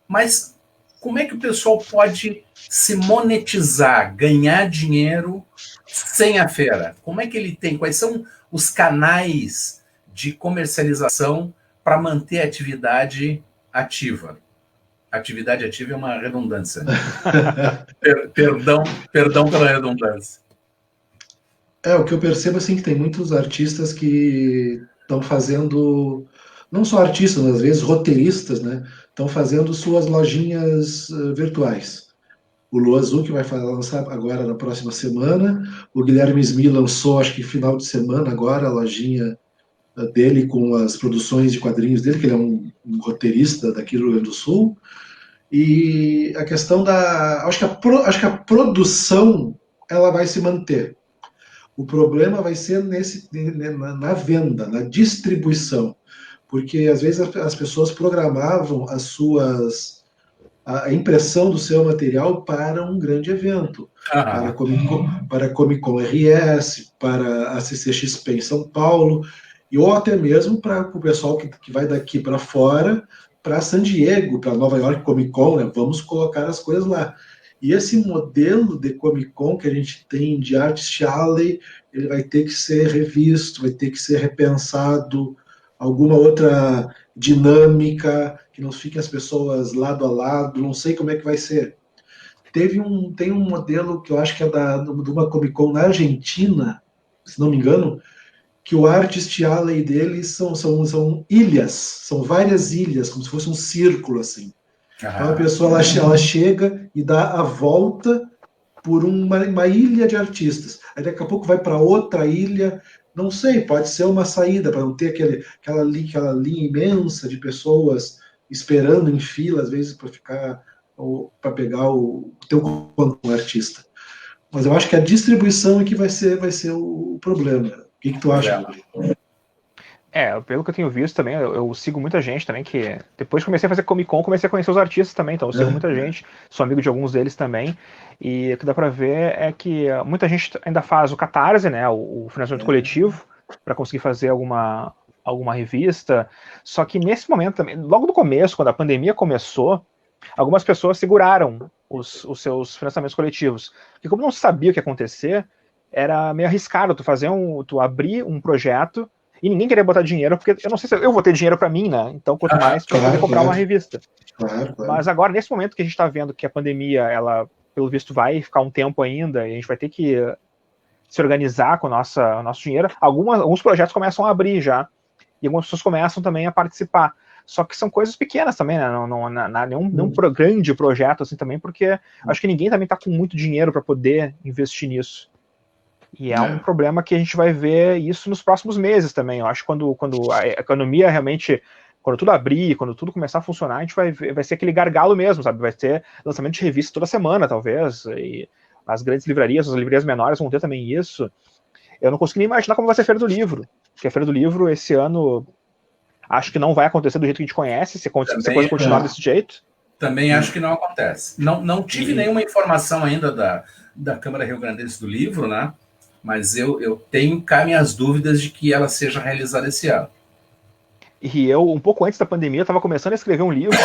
mas como é que o pessoal pode se monetizar, ganhar dinheiro sem a feira? Como é que ele tem? Quais são os canais de comercialização para manter a atividade ativa? atividade ativa é uma redundância. Né? Perdão pela redundância. O que eu percebo assim que tem muitos artistas que estão fazendo, não só artistas, mas às vezes roteiristas, né? Estão fazendo suas lojinhas virtuais. O Lu Azul, que vai lançar agora na próxima semana. O Guilherme Smith lançou, acho que final de semana agora, a lojinha dele com as produções de quadrinhos dele, que ele é um roteirista daqui do Rio Grande do Sul. E a questão da... Acho que a produção ela vai se manter. O problema vai ser na venda, na distribuição. Porque às vezes as pessoas programavam a impressão do seu material para um grande evento, para a Comic Con RS, para a CCXP em São Paulo, ou até mesmo para o pessoal que vai daqui para fora, para San Diego, para Nova York Comic Con, né? Vamos colocar as coisas lá. E esse modelo de Comic Con que a gente tem de Artist Alley, ele vai ter que ser revisto, vai ter que ser repensado, alguma outra dinâmica, que não fiquem as pessoas lado a lado, não sei como é que vai ser. Tem um modelo que eu acho que é de uma Comic Con na Argentina, se não me engano, que o Artist Alley deles são ilhas, são várias ilhas, como se fosse um círculo, assim. Então a pessoa ela chega e dá a volta por uma ilha de artistas. Aí daqui a pouco vai para outra ilha, não sei, pode ser uma saída para não ter aquela linha imensa de pessoas esperando em fila, às vezes para pegar o teu contato com o artista. Mas eu acho que a distribuição é que vai ser o problema. O que tu acha? Pelo que eu tenho visto também, eu sigo muita gente também que, depois que comecei a fazer Comic Con, comecei a conhecer os artistas também, então eu sigo muita gente, sou amigo de alguns deles também, e o que dá pra ver é que muita gente ainda faz o Catarse, né, o financiamento coletivo, para conseguir fazer alguma revista, só que nesse momento também, logo no começo, quando a pandemia começou, algumas pessoas seguraram os seus financiamentos coletivos, porque como não sabia o que ia acontecer, era meio arriscado tu abrir um projeto e ninguém queria botar dinheiro, porque eu não sei se eu vou ter dinheiro para mim, né? Então, quanto mais para poder comprar uma revista. Claro. Mas agora, nesse momento que a gente está vendo que a pandemia, ela, pelo visto, vai ficar um tempo ainda, e a gente vai ter que se organizar com o nosso dinheiro, alguns projetos começam a abrir já, e algumas pessoas começam também a participar. Só que são coisas pequenas também, né? Não nenhum grande projeto assim também, porque acho que ninguém também está com muito dinheiro para poder investir nisso. E é um problema que a gente vai ver isso nos próximos meses também. Eu acho que quando a economia realmente, quando tudo abrir, quando tudo começar a funcionar, a gente vai ser aquele gargalo mesmo, sabe? Vai ter lançamento de revista toda semana, talvez, e as grandes livrarias, as livrarias menores vão ter também isso. Eu não consigo nem imaginar como vai ser a Feira do Livro, porque a Feira do Livro, esse ano, acho que não vai acontecer do jeito que a gente conhece, se a coisa continuar desse jeito. Também acho que não acontece. Não tive nenhuma informação ainda da Câmara Rio Grandense do Livro, né? Mas eu tenho cá minhas dúvidas de que ela seja realizada esse ano. E eu, um pouco antes da pandemia, estava começando a escrever um livro,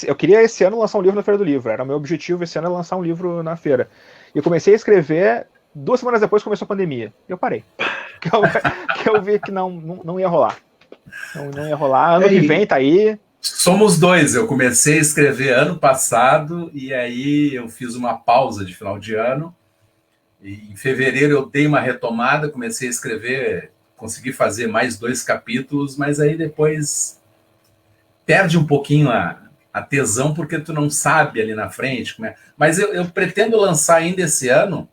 eu queria esse ano lançar um livro na Feira do Livro, era o meu objetivo esse ano, lançar um livro na feira. E eu comecei a escrever, 2 semanas depois começou a pandemia, e eu parei, que eu vi que não ia rolar. Não ia rolar, ano que vem tá aí. Somos dois, eu comecei a escrever ano passado, e aí eu fiz uma pausa de final de ano. E em fevereiro eu dei uma retomada, comecei a escrever, consegui fazer mais 2 capítulos, mas aí depois perde um pouquinho a tesão, porque tu não sabe ali na frente como é. Mas eu pretendo lançar ainda esse ano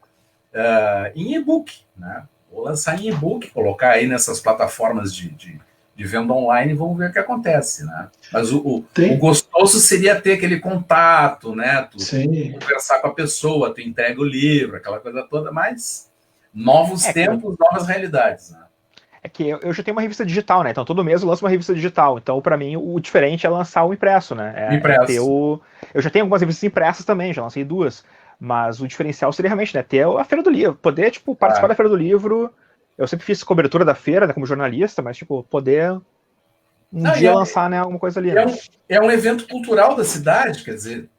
em e-book, né? Vou lançar em e-book, colocar aí nessas plataformas de venda online e vamos ver o que acontece, né? Mas o gostoso seria ter aquele contato, né? Tu conversar com a pessoa, tu entrega o livro, aquela coisa toda, mas novos tempos, novas realidades, né? É que eu já tenho uma revista digital, né? Então todo mês eu lanço uma revista digital. Então, para mim, o diferente é lançar o impresso, né? Eu já tenho algumas revistas impressas também, já lancei 2. Mas o diferencial seria realmente, né, ter a Feira do Livro, poder, participar da Feira do Livro. Eu sempre fiz cobertura da feira, né, como jornalista, mas, poder dia lançar, né, alguma coisa ali. É um evento cultural da cidade, quer dizer,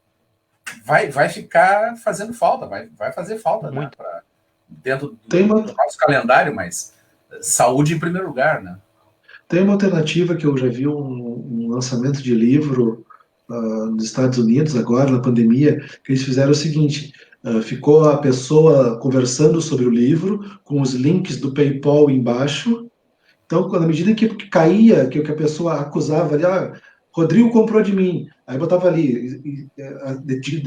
vai ficar fazendo falta, vai fazer falta, né, dentro do nosso calendário, mas saúde em primeiro lugar, né? Tem uma alternativa que eu já vi um lançamento de livro nos Estados Unidos agora, na pandemia, que eles fizeram o seguinte, ficou a pessoa conversando sobre o livro, com os links do PayPal embaixo. Então, na medida que caía, que a pessoa acusava ali, Rodrigo comprou de mim, aí botava ali,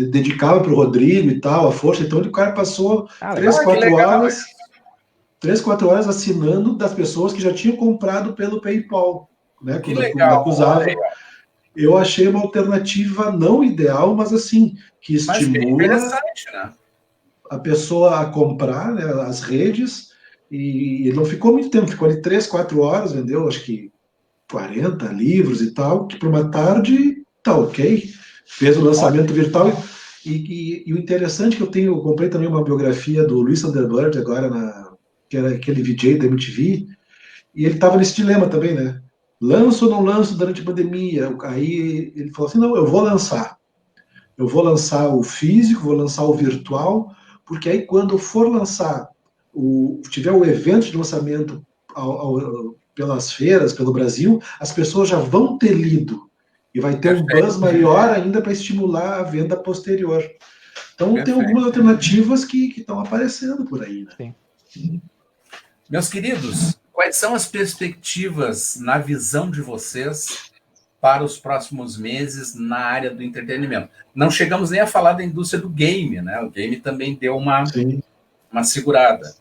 dedicava para o Rodrigo e tal, a força, então o cara passou 3-4 horas assinando das pessoas que já tinham comprado pelo PayPal, né? Que legal. Acusava. Eu achei uma alternativa não ideal, mas assim, que estimula né? a pessoa a comprar, né, as redes, e ele não ficou muito tempo, ficou ali 3-4 horas, vendeu acho que 40 livros e tal, que por uma tarde tá ok, fez o lançamento virtual, e o interessante que eu comprei também uma biografia do Luis Thunderbird agora, que era aquele VJ da MTV, e ele estava nesse dilema também, né? Lanço ou não lanço durante a pandemia? Aí ele falou assim, não, eu vou lançar. Eu vou lançar o físico, vou lançar o virtual, porque aí quando for lançar, tiver o evento de lançamento pelas feiras, pelo Brasil, as pessoas já vão ter lido. E vai ter um buzz maior ainda para estimular a venda posterior. Então tem algumas alternativas que estão aparecendo por aí, né? Sim. Meus queridos, quais são as perspectivas na visão de vocês para os próximos meses na área do entretenimento? Não chegamos nem a falar da indústria do game, né? O game também deu uma segurada.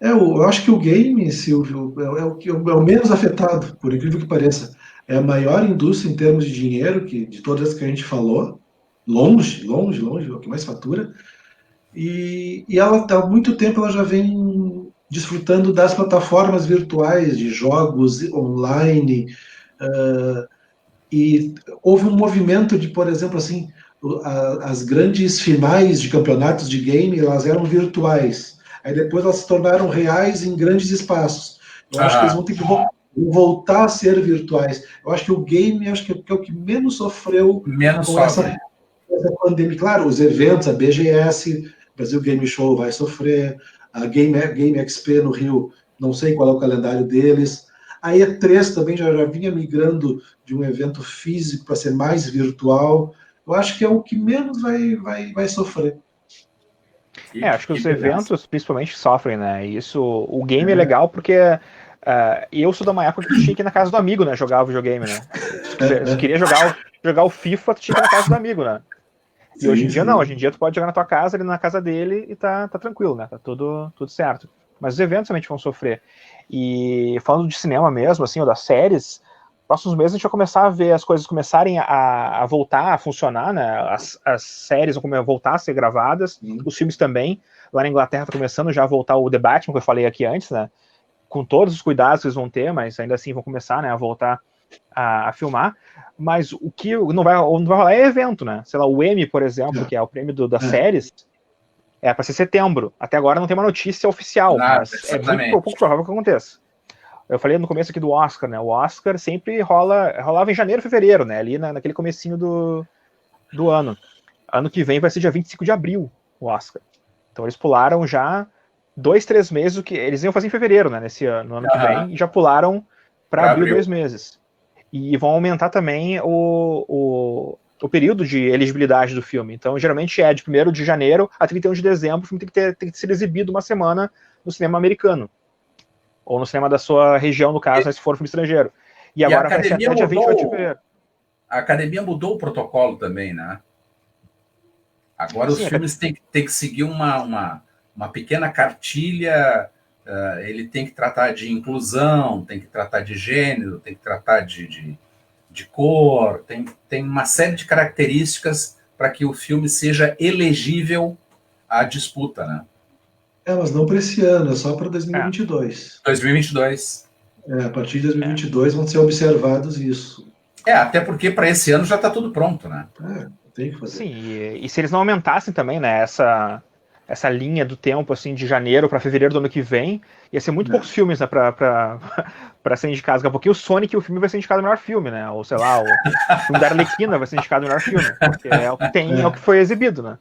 Eu acho que o game, Silvio, é o menos afetado, por incrível que pareça. É a maior indústria em termos de dinheiro de todas as que a gente falou. Longe, é o que mais fatura. E ela, há muito tempo, ela já vem desfrutando das plataformas virtuais, de jogos online. E houve um movimento de, por exemplo, assim, as grandes finais de campeonatos de game, elas eram virtuais. Aí depois elas se tornaram reais em grandes espaços. Eu acho que eles vão ter que voltar a ser virtuais. Eu acho que o game é o que menos sofreu com essa pandemia. Claro, os eventos, a BGS, Brasil Game Show vai sofrer, a Game XP no Rio, não sei qual é o calendário deles. A E3 também já vinha migrando de um evento físico para ser mais virtual. Eu acho que é o que menos vai sofrer. Acho que os eventos principalmente sofrem, né? Isso, o game é legal porque eu sou da uma época que tu tinha que ir na casa do amigo, né? Jogar o videogame, né? Se queria jogar o FIFA, tu tinha que ir na casa do amigo, né? E hoje em dia não, hoje em dia tu pode jogar na tua casa, ali na casa dele e tá tranquilo, né? Tá tudo certo. Mas os eventos realmente vão sofrer. E falando de cinema mesmo, assim, ou das séries, próximos meses a gente vai começar a ver as coisas começarem a voltar a funcionar, né? As séries vão voltar a ser gravadas, os filmes também. Lá na Inglaterra tá começando já a voltar o The Batman, que eu falei aqui antes, né? Com todos os cuidados que eles vão ter, mas ainda assim vão começar, né, a voltar a filmar. Mas o que não vai rolar é evento, né? Sei lá, o Emmy, por exemplo, que é o prêmio das séries, é para ser setembro. Até agora não tem uma notícia oficial, mas é muito pouco provável que aconteça. Eu falei no começo aqui do Oscar, né? O Oscar sempre rolava em janeiro, fevereiro, né? Ali naquele comecinho do ano. Ano que vem vai ser dia 25 de abril, o Oscar. Então eles pularam já 2-3 meses, o que eles iam fazer em fevereiro, né? No ano que vem, e já pularam para abril 2 meses. E vão aumentar também o período de elegibilidade do filme. Então, geralmente é de 1º de janeiro a 31 de dezembro, o filme tem que ser exibido uma semana no cinema americano. Ou no cinema da sua região, no caso, se for um filme estrangeiro. E agora vai ser até dia 28 de fevereiro. A academia mudou o protocolo também, né? Agora os filmes têm que seguir uma pequena cartilha, ele tem que tratar de inclusão, tem que tratar de gênero, tem que tratar de cor, tem uma série de características para que o filme seja elegível à disputa, né? Mas não para esse ano, é só para 2022. 2022. A partir de 2022 vão ser observados isso. Até porque para esse ano já está tudo pronto, né? Tem que fazer. Sim, e se eles não aumentassem também, né, essa linha do tempo, assim, de janeiro para fevereiro do ano que vem, ia ser muito poucos filmes, né, pra ser indicado. Daqui a pouquinho o Sonic, o filme vai ser indicado o melhor filme, né? Ou sei lá, o filme da Arlequina vai ser indicado o melhor filme, porque é o que tem, é o que foi exibido, né?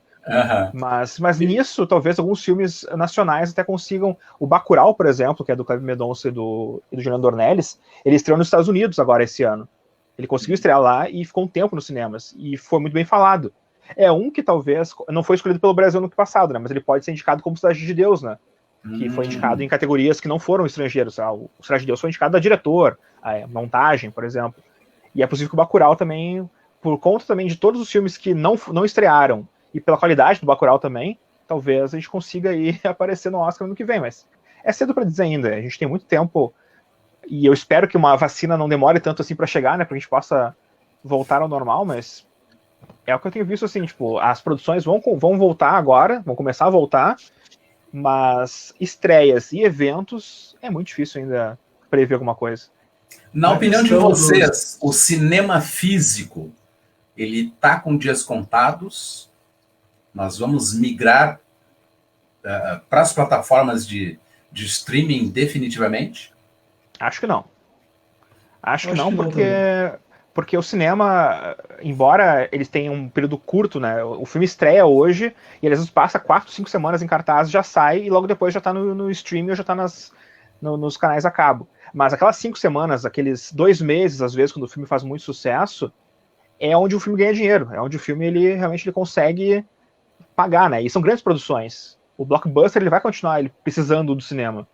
Mas nisso, talvez alguns filmes nacionais até consigam. O Bacurau, por exemplo, que é do Kleber Mendonça e do Juliano Dornelles, ele estreou nos Estados Unidos agora esse ano. Ele conseguiu estrear lá e ficou um tempo nos cinemas. E foi muito bem falado. É um que talvez não foi escolhido pelo Brasil no ano passado, né? Mas ele pode ser indicado como Cidade de Deus, né? Que foi indicado em categorias que não foram estrangeiros. O Cidade de Deus foi indicado a diretor, a montagem, por exemplo. E é possível que o Bacurau também, por conta também de todos os filmes que não estrearam, e pela qualidade do Bacurau também, talvez a gente consiga aí aparecer no Oscar no ano que vem, mas é cedo para dizer ainda. A gente tem muito tempo, e eu espero que uma vacina não demore tanto assim para chegar, né? Para a gente possa voltar ao normal, mas é o que eu tenho visto, assim, tipo, as produções vão voltar agora, vão começar a voltar, mas estreias e eventos é muito difícil ainda prever alguma coisa. Na opinião de vocês, o cinema físico, ele está com dias contados? Nós vamos migrar para as plataformas de streaming definitivamente? Acho que não. Acho que não, porque o cinema, embora eles tenham um período curto, né? O filme estreia hoje e às vezes passa 4, 5 semanas em cartaz, já sai e logo depois já está no streaming ou já está nos canais a cabo. Mas aquelas 5 semanas, aqueles 2 meses, às vezes, quando o filme faz muito sucesso, é onde o filme ganha dinheiro, é onde o filme realmente consegue pagar, né? E são grandes produções. O blockbuster ele vai continuar precisando do cinema.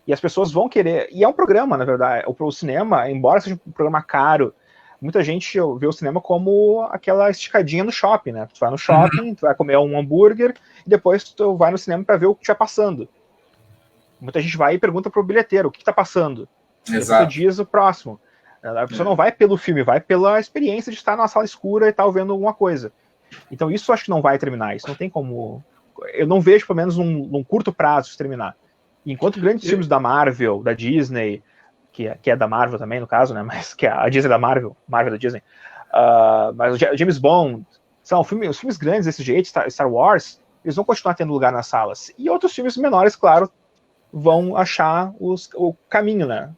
E as pessoas vão querer... E é um programa, na verdade. O cinema, embora seja um programa caro, muita gente vê o cinema como aquela esticadinha no shopping, né? Tu vai no shopping, tu vai comer um hambúrguer, e depois tu vai no cinema para ver o que estiver passando. Muita gente vai e pergunta pro bilheteiro o que tá passando. Exato. Tu diz o próximo. A pessoa não vai pelo filme, vai pela experiência de estar numa sala escura e estar vendo alguma coisa. Então isso eu acho que não vai terminar. Isso não tem como... Eu não vejo, pelo menos, num curto prazo isso terminar. Enquanto grandes filmes da Marvel, da Disney, que é da Marvel também, no caso, né? Mas que a Disney é da Marvel é da Disney. Mas o James Bond, são os filmes grandes desse jeito, Star Wars, eles vão continuar tendo lugar nas salas. E outros filmes menores, claro, vão achar o caminho, né?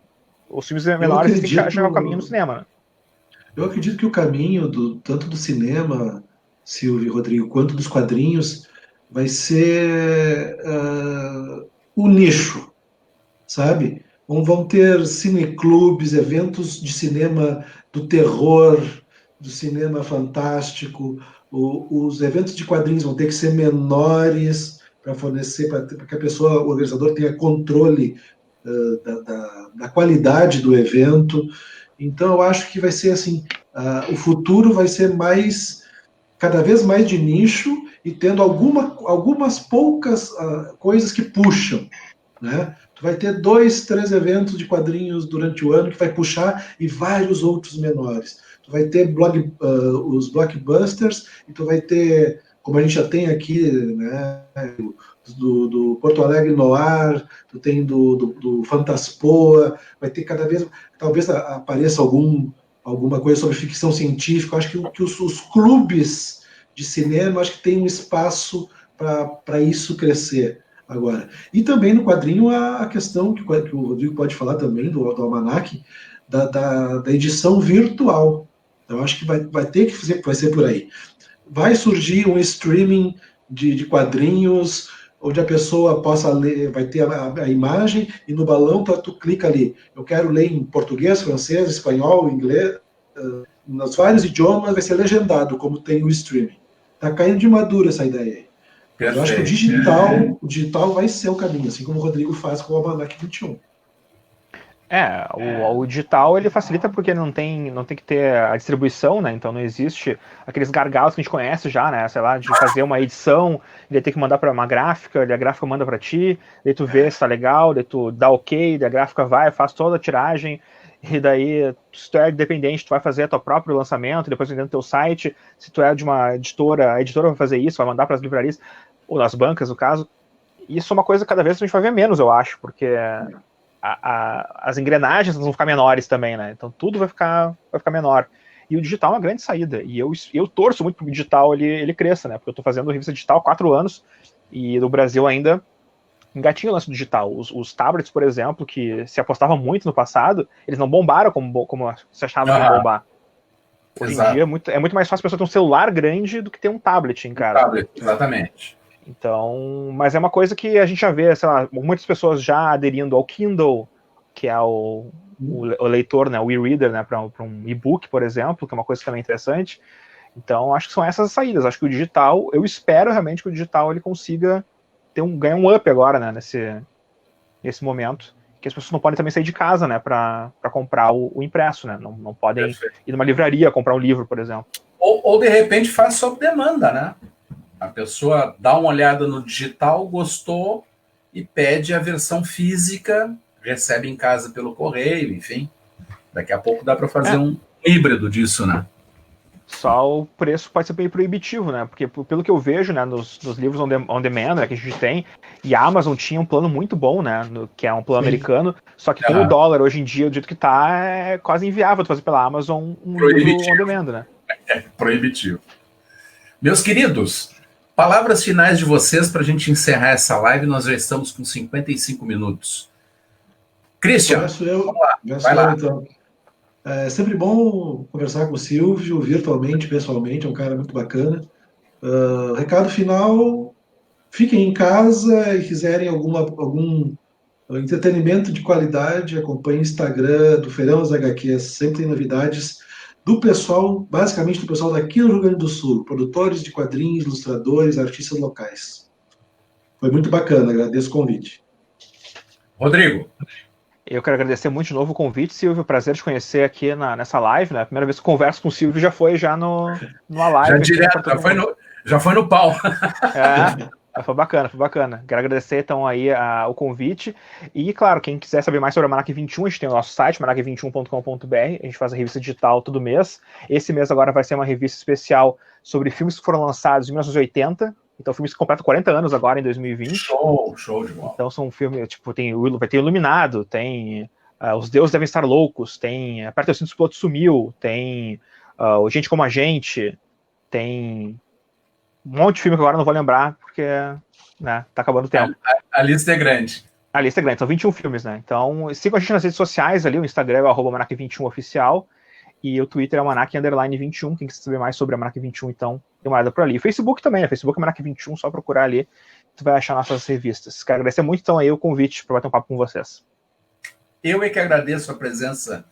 Os filmes menores têm que achar o caminho no cinema, né? Eu acredito que o caminho tanto do cinema, Silvio e Rodrigo, quanto dos quadrinhos vai ser o nicho, sabe? Vão ter cineclubes, eventos de cinema do terror, do cinema fantástico. Os eventos de quadrinhos vão ter que ser menores para fornecer, para que a pessoa, o organizador, tenha controle da qualidade do evento. Então, eu acho que vai ser assim, o futuro vai ser cada vez mais de nicho e tendo algumas poucas coisas que puxam, né? Tu vai ter 2, 3 eventos de quadrinhos durante o ano que vai puxar e vários outros menores. Tu vai ter os blockbusters e tu vai ter, como a gente já tem aqui, né, do Porto Alegre Noir, tu tem do Fantaspoa, vai ter cada vez, talvez apareça alguma coisa sobre ficção científica. Eu acho que os clubes de cinema, acho que tem um espaço para isso crescer agora. E também no quadrinho a questão que o Rodrigo pode falar também, do Almanac, da edição virtual. Eu acho que vai ter que vai ser por aí. Vai surgir um streaming de quadrinhos, onde a pessoa possa ler, vai ter a imagem, e no balão tu clica ali. Eu quero ler em português, francês, espanhol, inglês, nos vários idiomas, vai ser legendado, como tem o streaming. Está caindo de madura essa ideia aí. Perfeito. Eu acho que o digital vai ser o caminho, assim como o Rodrigo faz com o Almanac 21. O digital ele facilita porque não tem que ter a distribuição, né? Então não existe aqueles gargalos que a gente conhece já, né? Sei lá, de fazer uma edição, daí ter que mandar para uma gráfica, daí a gráfica manda para ti, daí tu vê se tá legal, daí tu dá ok, daí a gráfica vai, faz toda a tiragem, e daí se tu é independente, tu vai fazer teu próprio lançamento, depois vendendo teu site. Se tu é de uma editora, a editora vai fazer isso, vai mandar para as livrarias, ou nas bancas, no caso. Isso é uma coisa que cada vez a gente vai ver menos, eu acho, porque as engrenagens vão ficar menores também, né? Então tudo vai ficar menor. E o digital é uma grande saída. E eu torço muito para o digital ele cresça, né? Porque eu estou fazendo revista digital há 4 anos e no Brasil ainda engatinha o lance do digital. Os tablets, por exemplo, que se apostava muito no passado, eles não bombaram como se achava que ia bombar. Hoje em dia é muito mais fácil a pessoa ter um celular grande do que ter um tablet em casa. Tablet, exatamente. Então, mas é uma coisa que a gente já vê, sei lá, muitas pessoas já aderindo ao Kindle, que é o o leitor, né, o e-reader, né, para um e-book, por exemplo, que é uma coisa também interessante. Então, acho que são essas as saídas. Acho que o digital, eu espero realmente que o digital ele consiga ganhar um up agora, né, nesse momento, que as pessoas não podem também sair de casa, né, para comprar o impresso, né, não podem ir numa livraria comprar um livro, por exemplo. Ou de repente faz sob demanda, né? A pessoa dá uma olhada no digital, gostou e pede a versão física, recebe em casa pelo correio, enfim. Daqui a pouco dá para fazer um híbrido disso, né? Só o preço pode ser bem proibitivo, né? Porque pelo que eu vejo, né, nos livros on demand, né, que a gente tem, e a Amazon tinha um plano muito bom, né, que é um plano americano, só que com o dólar hoje em dia, do jeito que tá, é quase inviável fazer pela Amazon um livro on demand, né? É proibitivo. Meus queridos, palavras finais de vocês para a gente encerrar essa live. Nós já estamos com 55 minutos. Christian, vamos lá. Vai lá. Então. É sempre bom conversar com o Silvio, virtualmente, pessoalmente, é um cara muito bacana. Recado final, fiquem em casa e quiserem algum entretenimento de qualidade, acompanhem o Instagram do Feirão das HQs, sempre tem novidades do pessoal, basicamente do pessoal daqui do Rio Grande do Sul, produtores de quadrinhos, ilustradores, artistas locais. Foi muito bacana, agradeço o convite. Rodrigo. Eu quero agradecer muito de novo o convite, Silvio. Prazer te conhecer aqui nessa live, né? A primeira vez que eu converso com o Silvio já foi numa live. Já direto, já foi no pau. Foi bacana, foi bacana. Quero agradecer então aí o convite. E, claro, quem quiser saber mais sobre a Manac 21, a gente tem o nosso site, manac21.com.br. A gente faz a revista digital todo mês. Esse mês agora vai ser uma revista especial sobre filmes que foram lançados em 1980. Então, filmes que completam 40 anos agora, em 2020. Show de bola. Então, são filmes, tipo, vai ter Iluminado, tem Os Deuses Devem Estar Loucos, tem Aperta o Cinto, o Piloto Sumiu, tem O Gente Como a Gente, tem um monte de filme que agora eu não vou lembrar, porque, né, tá acabando o tempo. A lista é grande. A lista é grande, são 21 filmes, né? Então, sigam a gente nas redes sociais ali, o Instagram é o @manac21oficial, e o Twitter é o Manac_21. Quem quiser saber mais sobre a Manac 21, então, dê uma olhada por ali. O Facebook também, né? Facebook é Manac 21, só procurar ali, tu vai achar nossas revistas. Quero agradecer muito, então, aí o convite para bater um papo com vocês. Eu é que agradeço a presença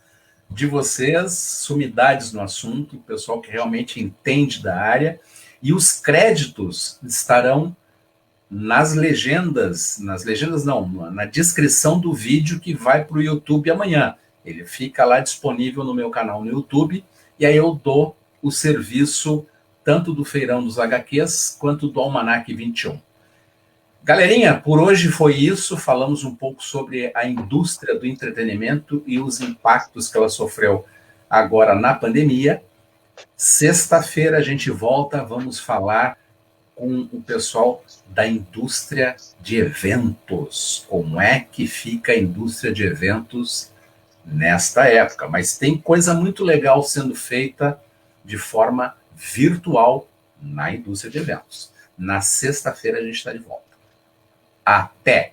de vocês, sumidades no assunto, o pessoal que realmente entende da área, e os créditos estarão nas legendas não, na descrição do vídeo que vai para o YouTube amanhã. Ele fica lá disponível no meu canal no YouTube, e aí eu dou o serviço tanto do Feirão dos HQs quanto do Almanac 21. Galerinha, por hoje foi isso. Falamos um pouco sobre a indústria do entretenimento e os impactos que ela sofreu agora na pandemia. Sexta-feira a gente volta, vamos falar com o pessoal da indústria de eventos. Como é que fica a indústria de eventos nesta época? Mas tem coisa muito legal sendo feita de forma virtual na indústria de eventos. Na sexta-feira a gente está de volta. Até!